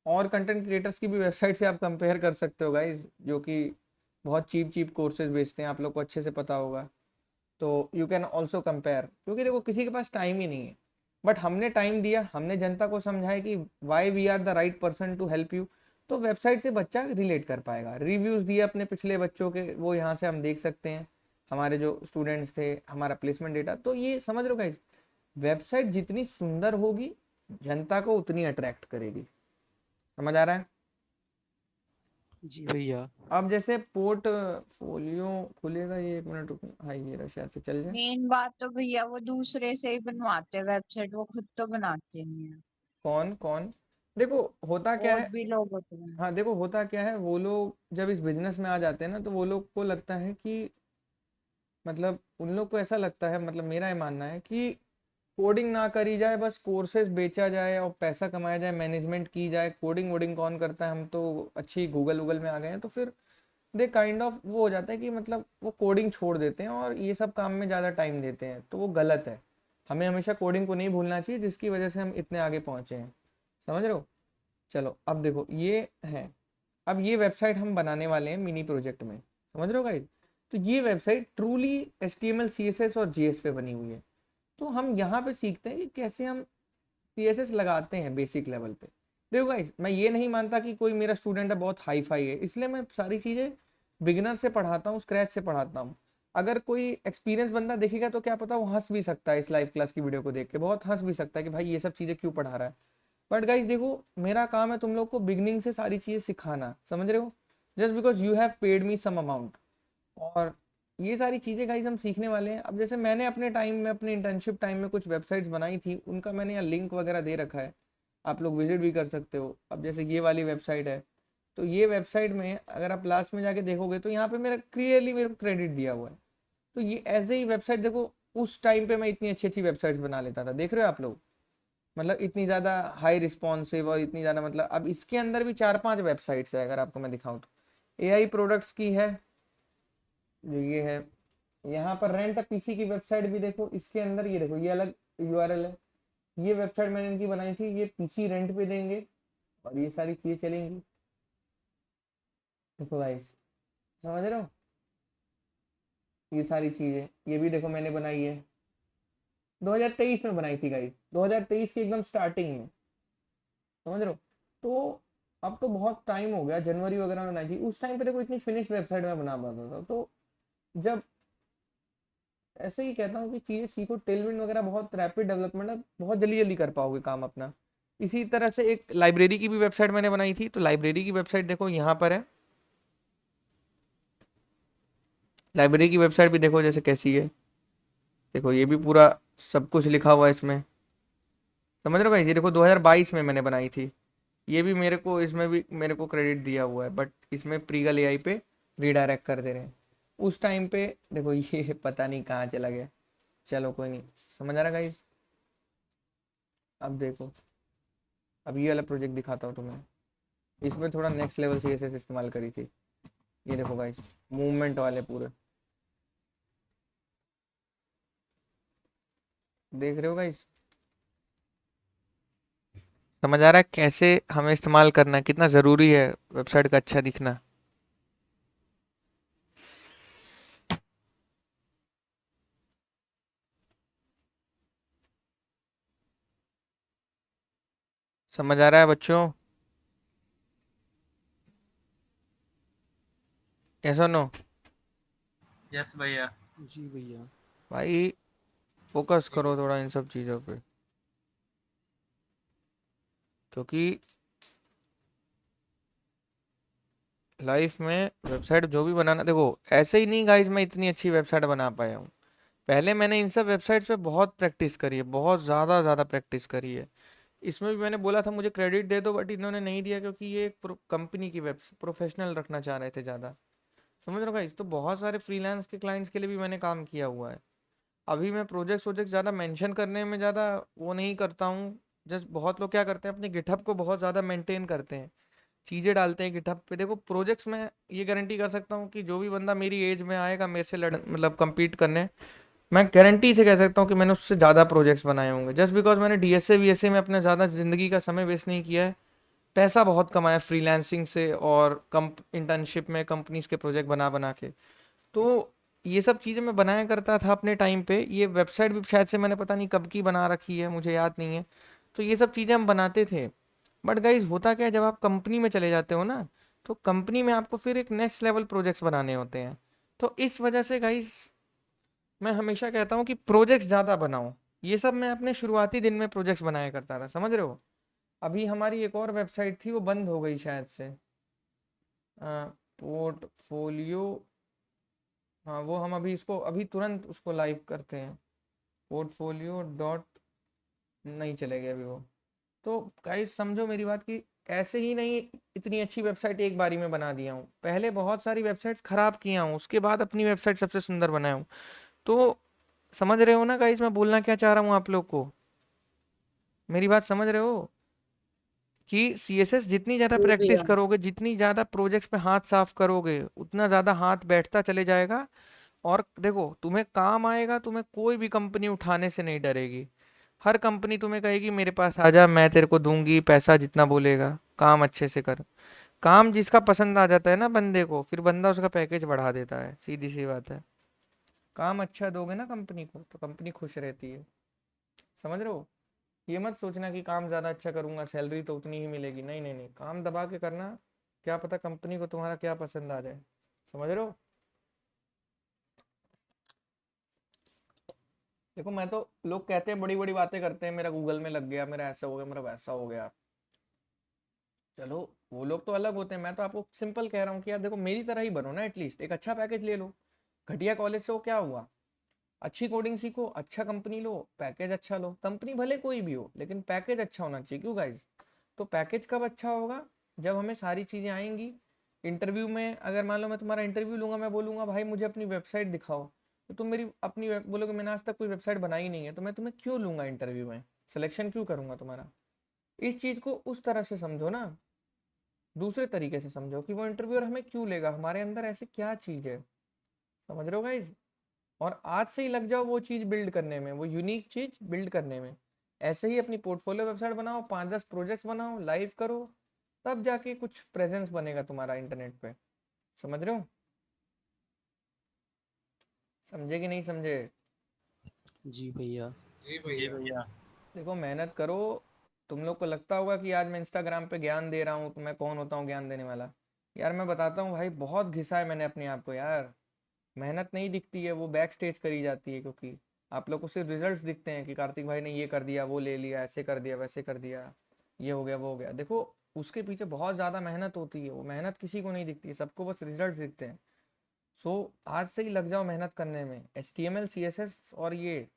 और कंटेंट क्रिएटर्स की भी वेबसाइट से आप कंपेयर कर सकते हो गाइज, जो कि बहुत चीप चीप कोर्सेज बेचते हैं, आप लोग को अच्छे से पता होगा। तो यू कैन ऑल्सो कंपेयर, क्योंकि देखो किसी के पास टाइम ही नहीं है, बट हमने टाइम दिया, हमने जनता को समझाया कि why we are the right person to help you. तो वेबसाइट से बच्चा रिलेट कर पाएगा। रिव्यूज़ दिए अपने पिछले बच्चों के, वो यहाँ से हम देख सकते हैं, हमारे जो स्टूडेंट्स थे, हमारा प्लेसमेंट डेटा। तो ये समझ रहे हो गाइज, वेबसाइट जितनी सुंदर होगी जनता को उतनी अट्रैक्ट करेगी। समझ आ रहा है? जी भैया। अब जैसे पोर्टफोलियो खुलेगा, ये 1 मिनट रुको, हाँ ये रहा, शायद से चल जाए। मेन बात तो भैया वो दूसरे से ही बनवाते हैं वेबसाइट, वो खुद तो बनाते नहीं है। कौन कौन? देखो होता क्या और है, भी लोग होते हैं। हाँ देखो होता क्या है, वो लोग जब इस बिजनेस में आ जाते हैं ना, तो वो लोग को लगता है कि मतलब उन लोग को ऐसा लगता है, मतलब मेरा ये मानना है कि कोडिंग ना करी जाए, बस कोर्सेज बेचा जाए और पैसा कमाया जाए, मैनेजमेंट की जाए, कोडिंग वोडिंग कौन करता है, हम तो अच्छी गूगल वूगल में आ गए हैं। तो फिर दे काइंड ऑफ वो हो जाता है कि मतलब वो कोडिंग छोड़ देते हैं और ये सब काम में ज़्यादा टाइम देते हैं, तो वो गलत है। हमें हमेशा कोडिंग को नहीं भूलना चाहिए, जिसकी वजह से हम इतने आगे पहुँचे हैं। समझ रहे हो? चलो अब देखो ये है, अब ये वेबसाइट हम बनाने वाले हैं मिनी प्रोजेक्ट में। समझ रहे हो गाइस? तो ये वेबसाइट ट्रूली HTML CSS और JS पे बनी हुई है। तो हम यहाँ पे सीखते हैं कि कैसे हम CSS लगाते हैं बेसिक लेवल पे। देखो गाइस, मैं ये नहीं मानता कि कोई मेरा स्टूडेंट है बहुत हाई फाई है, इसलिए मैं सारी चीज़ें बिगिनर से पढ़ाता हूँ, स्क्रैच से पढ़ाता हूँ। अगर कोई एक्सपीरियंस बंदा देखेगा तो क्या पता वो हंस भी सकता है, इस लाइव क्लास की वीडियो को देख के बहुत हंस भी सकता है कि भाई ये सब चीज़ें क्यों पढ़ा रहा है। बट गाइज देखो, मेरा काम है तुम लोग को बिगनिंग से सारी चीज़ें सिखाना। समझ रहे हो? Just because you have paid me some amount. और ये सारी चीज़ें गाइज हम सीखने वाले हैं। अब जैसे मैंने अपने टाइम में, अपने इंटर्नशिप टाइम में कुछ वेबसाइट्स बनाई थी, उनका मैंने यहाँ लिंक वगैरह दे रखा है, आप लोग विजिट भी कर सकते हो। अब जैसे ये वाली वेबसाइट है, तो ये वेबसाइट में अगर आप लास्ट में जाके देखोगे तो यहाँ पे मेरा क्लियरली मेरे को क्रेडिट दिया हुआ है। तो ये ऐसे ही वेबसाइट देखो, उस टाइम पे मैं इतनी अच्छी अच्छी वेबसाइट्स बना लेता था, देख रहे हो आप लोग? मतलब इतनी ज़्यादा हाई रिस्पॉन्सिव और इतनी ज़्यादा, मतलब अब इसके अंदर भी 4-5 वेबसाइट्स है, अगर आपको मैं दिखाऊं तो AI प्रोडक्ट्स की है जो ये है। यहाँ पर रेंट अ PC की वेबसाइट भी देखो, इसके अंदर ये देखो, ये अलग URL है। ये वेबसाइट मैंने इनकी बनाई थी, ये PC रेंट पे देंगे और ये सारी चीज़ें चलेंगी। देखो गाइस, समझ रहे हो? ये सारी चीज़ें, ये भी देखो मैंने बनाई है, 2023 में बनाई थी गाइस, 2023 की एकदम स्टार्टिंग में। समझ रहे हो? तो अब तो बहुत टाइम हो गया, जनवरी वगैरह में बनाई थी, उस टाइम पे देखो इतनी फिनिश वेबसाइट में बना पाता था। तो जब ऐसे ही कहता हूँ कि चीज़ें सीखो, टेलविंड वगैरह बहुत रैपिड डेवलपमेंट है, बहुत जल्दी जल्दी कर पाओगे काम अपना। इसी तरह से एक लाइब्रेरी की भी वेबसाइट मैंने बनाई थी, तो लाइब्रेरी की वेबसाइट देखो यहाँ पर है। लाइब्रेरी की वेबसाइट भी देखो जैसे कैसी है, देखो ये भी पूरा सब कुछ लिखा हुआ है इसमें। समझ रहे हो भाई? ये देखो 2022 में मैंने बनाई थी, ये भी मेरे को, इसमें भी मेरे को क्रेडिट दिया हुआ है, बट इसमें प्रीगल AI पे रीडायरेक्ट कर दे रहे हैं। उस टाइम पे देखो ये पता नहीं कहाँ चला गया, चलो कोई नहीं। समझ आ रहा गाइस? अब देखो, अब ये वाला प्रोजेक्ट दिखाता हूँ तुम्हें, इसमें थोड़ा नेक्स्ट लेवल CSS इस्तेमाल करी थी। ये देखो गाइस, मूवमेंट वाले पूरे, देख रहे हो गाइस? समझ आ रहा है कैसे हमें इस्तेमाल करना है, कितना ज़रूरी है वेबसाइट का अच्छा दिखना। समझ आ रहा है बच्चों? यस और नो? यस भैया। जी भैया। भाई फोकस करो थोड़ा इन सब चीज़ों पे, क्योंकि लाइफ में वेबसाइट जो भी बनाना, देखो ऐसे ही नहीं गाइस मैं इतनी अच्छी वेबसाइट बना पाया हूँ। पहले मैंने इन सब वेबसाइट्स पे बहुत प्रैक्टिस करी है, बहुत ज़्यादा ज़्यादा प्रैक्टिस करी है। इसमें भी मैंने बोला था मुझे क्रेडिट दे दो, बट इन्होंने नहीं दिया क्योंकि ये एक कंपनी की वेब प्रोफेशनल रखना चाह रहे थे ज़्यादा। समझ रहे हो गाइस? तो बहुत सारे फ्रीलांस के क्लाइंट्स के लिए भी मैंने काम किया हुआ है। अभी मैं प्रोजेक्ट्स वोजेक्ट ज़्यादा मेंशन करने में ज़्यादा वो नहीं करता हूँ। जस्ट बहुत लोग क्या करते हैं, अपने गिटहब को बहुत ज़्यादा मेंटेन करते हैं, चीज़ें डालते हैं गिटहब पे। देखो प्रोजेक्ट्स में ये गारंटी कर सकता हूँ कि जो भी बंदा मेरी एज में आएगा मेरे से लड़ मतलब compete करने, मैं गारंटी से कह सकता हूँ कि मैंने उससे ज़्यादा प्रोजेक्ट्स बनाए होंगे, जस्ट बिकॉज मैंने डीएसए वीएसए में अपना ज़्यादा ज़िंदगी का समय वेस्ट नहीं किया है। पैसा बहुत कमाया फ्रीलांसिंग से और कम इंटर्नशिप में कंपनीज के प्रोजेक्ट बना बना के। तो ये सब चीज़ें मैं बनाया करता था अपने टाइम पे। ये वेबसाइट भी शायद से मैंने पता नहीं कब की बना रखी है, मुझे याद नहीं है। तो ये सब चीज़ें हम बनाते थे। बट गाइज होता क्या है, जब आप कंपनी में चले जाते हो ना, तो कंपनी में आपको फिर एक नेक्स्ट लेवल प्रोजेक्ट्स बनाने होते हैं। तो इस वजह से गाइज मैं हमेशा कहता हूँ कि प्रोजेक्ट्स ज़्यादा बनाओ। ये सब मैं अपने शुरुआती दिन में प्रोजेक्ट्स बनाया करता था, समझ रहे हो? अभी हमारी एक और वेबसाइट थी, वो बंद हो गई शायद से, पोर्टफोलियो। हाँ वो हम अभी इसको अभी तुरंत उसको लाइव करते हैं। पोर्टफोलियो डॉट, नहीं चलेगी अभी वो। तो गाइस समझो मेरी बात कि ऐसे ही नहीं इतनी अच्छी वेबसाइट एक बारी में बना दिया हूँ, पहले बहुत सारी वेबसाइट्स खराब किया हूँ, उसके बाद अपनी वेबसाइट सबसे सुंदर बनाया हूँ। तो समझ रहे हो ना गाइस मैं बोलना क्या चाह रहा हूँ आप लोग को? मेरी बात समझ रहे हो कि सीएसएस जितनी ज़्यादा जी प्रैक्टिस भैया। करोगे, जितनी ज़्यादा प्रोजेक्ट्स पे हाथ साफ करोगे, उतना ज़्यादा हाथ बैठता चले जाएगा। और देखो तुम्हें काम आएगा, तुम्हें कोई भी कंपनी उठाने से नहीं डरेगी। हर कंपनी तुम्हें कहेगी मेरे पास आ जा, मैं तेरे को दूंगी पैसा जितना बोलेगा, काम अच्छे से कर। काम जिसका पसंद आ जाता है ना बंदे को, फिर बंदा उसका पैकेज बढ़ा देता है, सीधी सी बात है। काम अच्छा दोगे ना कंपनी को तो कंपनी खुश रहती है। समझ रहे हो? ये मत सोचना कि काम ज़्यादा अच्छा करूंगा सैलरी तो उतनी ही मिलेगी, नहीं नहीं नहीं, काम दबा के करना। क्या पता कंपनी को तुम्हारा क्या पसंद आ जाए। समझ रहे हो? देखो मैं तो, लोग कहते हैं बड़ी बड़ी बातें करते हैं, मेरा गूगल में लग गया, मेरा ऐसा हो गया, मेरा वैसा हो गया। चलो वो लोग तो अलग होते हैं, मैं तो आपको सिंपल कह रहा हूँ कि यार देखो मेरी तरह ही बनो ना, एटलीस्ट एक अच्छा पैकेज ले लो। घटिया कॉलेज से हो क्या हुआ, अच्छी कोडिंग सीखो, अच्छा कंपनी लो, पैकेज अच्छा लो। कंपनी भले कोई भी हो लेकिन पैकेज अच्छा होना चाहिए, क्यों गाइज? तो पैकेज कब अच्छा होगा, जब हमें सारी चीज़ें आएंगी। इंटरव्यू में अगर मान लो मैं तुम्हारा इंटरव्यू लूंगा, मैं बोलूंगा भाई मुझे अपनी वेबसाइट दिखाओ, तो तुम मेरी अपनी बोलोगे मैंने आज तक कोई वेबसाइट बनाई नहीं है, तो मैं तुम्हें क्यों लूंगा इंटरव्यू में, सिलेक्शन क्यों करूंगा तुम्हारा? इस चीज़ को उस तरह से समझो ना, दूसरे तरीके से समझो कि वो इंटरव्यूअर हमें क्यों लेगा, हमारे अंदर ऐसी क्या चीज़ है। समझ रहे हो गाइज? और आज से ही लग जाओ वो चीज़ बिल्ड करने में, वो यूनिक चीज़ बिल्ड करने में। ऐसे ही अपनी पोर्टफोलियो वेबसाइट बनाओ, 5-10 प्रोजेक्ट्स बनाओ, लाइव करो, तब जाके कुछ प्रेजेंस बनेगा तुम्हारा इंटरनेट पे। समझ रहे हो? समझे कि नहीं समझे? जी भैया। जी भैया। देखो मेहनत करो। तुम लोग को लगता होगा कि आज मैं इंस्टाग्राम पे ज्ञान दे रहा हूँ, तो मैं कौन होता हूँ ज्ञान देने वाला? यार मैं बताता हूँ भाई, बहुत घिसा है मैंने अपने आप को यार। मेहनत नहीं दिखती है, वो बैक स्टेज करी जाती है, क्योंकि आप लोग को सिर्फ रिजल्ट्स दिखते हैं कि कार्तिक भाई ने ये कर दिया, वो ले लिया, ऐसे कर दिया, वैसे कर दिया, ये हो गया, वो हो गया। देखो उसके पीछे बहुत ज़्यादा मेहनत होती है, वो मेहनत किसी को नहीं दिखती है, सबको बस रिजल्ट दिखते हैं। सो आज से ही लग जाओ मेहनत करने में। HTML CSS और ये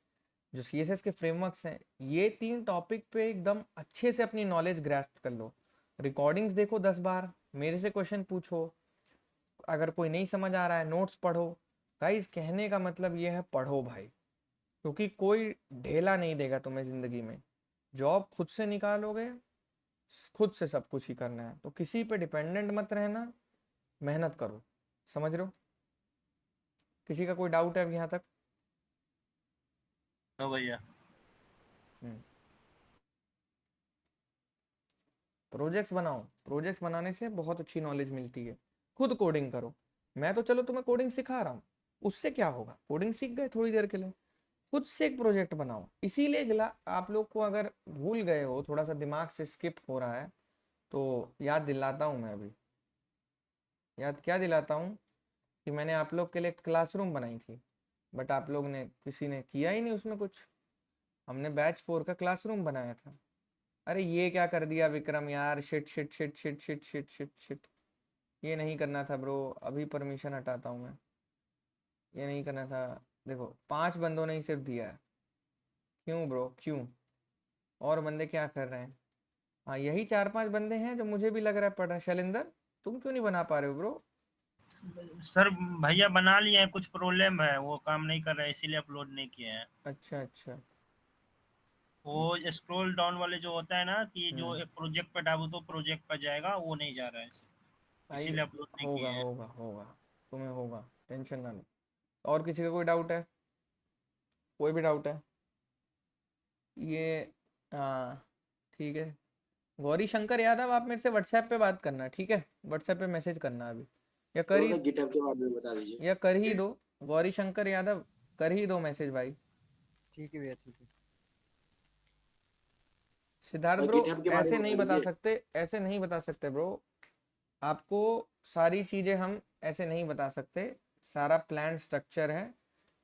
जो CSS के फ्रेमवर्क्स हैं, ये 3 टॉपिक पे एकदम अच्छे से अपनी नॉलेज ग्रैस्प कर लो। रिकॉर्डिंग्स देखो 10 बार, मेरे से क्वेश्चन पूछो, अगर कोई नहीं समझ आ रहा है नोट्स पढ़ो। गाइस कहने का मतलब ये है, पढ़ो भाई, क्योंकि कोई ढेला नहीं देगा तुम्हें ज़िंदगी में। जॉब खुद से निकालोगे, खुद से सब कुछ ही करना है, तो किसी पे डिपेंडेंट मत रहना, मेहनत करो। समझ रहे हो? किसी का कोई डाउट है अभी यहाँ तक? नो भैया। हम्म। प्रोजेक्ट्स बनाओ, प्रोजेक्ट्स बनाने से बहुत अच्छी नॉलेज मिलती है। खुद कोडिंग करो, मैं तो चलो तुम्हें कोडिंग सिखा रहा हूँ, उससे क्या होगा, कोडिंग सीख गए थोड़ी देर के लिए, खुद से एक प्रोजेक्ट बनाओ। इसीलिए गिला आप लोग को, अगर भूल गए हो, थोड़ा सा दिमाग से स्किप हो रहा है, तो याद दिलाता हूँ मैं अभी। याद क्या दिलाता हूँ कि मैंने आप लोग के लिए क्लासरूम बनाई थी, बट आप लोग ने किसी ने किया ही नहीं उसमें कुछ। हमने बैच 4 का क्लासरूम बनाया था। अरे ये क्या कर दिया विक्रम यार, shit shit shit shit shit shit shit shit, ये नहीं करना था ब्रो, अभी परमिशन हटाता हूँ मैं, ये नहीं करना था। देखो 5 बंदों ने ही सिर्फ दिया है, क्यों ब्रो क्यों? और बंदे क्या कर रहे हैं? हाँ यही 4-5 बंदे हैं जो मुझे भी लग रहा है पढ़ रहे हैं। शैलेंद्र तुम क्यों नहीं बना पा रहे हो ब्रो? सर भैया बना लिए हैं, कुछ प्रॉब्लम है, वो काम नहीं कर रहा है, इसीलिए अपलोड नहीं किए हैं। अच्छा अच्छा। वो स्क्रॉल डाउन वाले जो होता है ना, कि जो हम्म। एक प्रोजेक्ट पे डालो तो प्रोजेक्ट पर जाएगा, वो नहीं जा रहा है, भाई इसीलिए अपलोड नहीं किए होगा हैं। होगा होगा, तुम्हें होगा, टेंशन ना लो। और किसी का कोई डाउट है? कोई भी डाउट है? ये हाँ ठीक है। गौरी शंकर यादव आप मेरे से व्हाट्सएप पे बात करना, ठीक है? व्हाट्सएप पे मैसेज करना अभी, या कर ही, गिटहब के बारे में बता दीजिए। या कर ही दो। गौरी शंकर यादव कर ही दो मैसेज भाई। ठीक है भैया, ठीक है। सिद्धार्थ भाई ब्रो गिटहब के बारे ऐसे में नहीं बता बता दीजिए। सकते, ऐसे नहीं बता सकते ब्रो, आपको सारी चीजें हम ऐसे नहीं बता सकते। सारा प्लान स्ट्रक्चर है।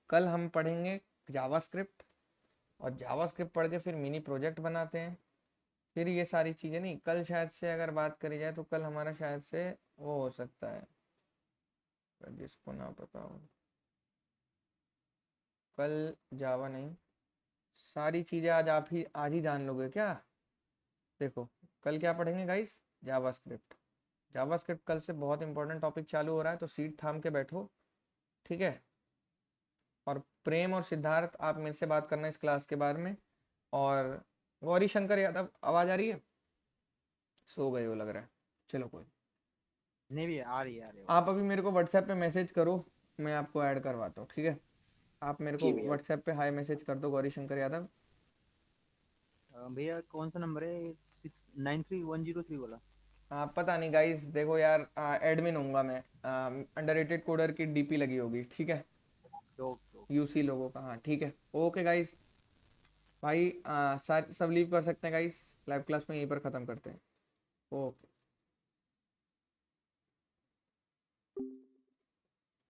कल हम पढ़ेंगे जावास्क्रिप्ट, और जावास्क्रिप्ट पढ़ के फिर मिनी प्रोजेक्ट बनाते हैं, फिर ये सारी चीजें। नहीं, कल शायद से अगर बात करी जाए तो कल हमारा शायद से वो हो सकता है, जिसको ना पता हो, कल जावा नहीं, सारी चीजें आज ही जान लोगे क्या? देखो कल क्या पढ़ेंगे गाइस, जावास्क्रिप्ट। जावास्क्रिप्ट कल से बहुत इंपॉर्टेंट टॉपिक चालू हो रहा है, तो सीट थाम के बैठो, ठीक है? और प्रेम और सिद्धार्थ आप मेरे से बात करना इस क्लास के बारे में। और गौरी शंकर यादव आवाज आ रही है? सो गए हो लग रहा है, चलो कोई। नहीं भैया, आ रही है, आ रही है। आप अभी मेरे को व्हाट्सएप पे मैसेज करो, मैं आपको ऐड करवाता हूँ, ठीक है? आप मेरे को ठीक भैया। व्हाट्सएप पे हाई मैसेज कर दो, गौरी शंकर यादव। भैया कौन सा नंबर है? 693103 वाला? पता नहीं गाइस, देखो यार, एडमिन होऊंगा मैं। अंडररेटेड कोडर की डीपी लगी होगी, ठीक है? ओके। यूसी लोगों का, हाँ ठीक है। ओके गाइस, भाई सब लीव कर सकते हैं गाइस, लाइव क्लास में यहीं पर ख़त्म करते हैं। ओके।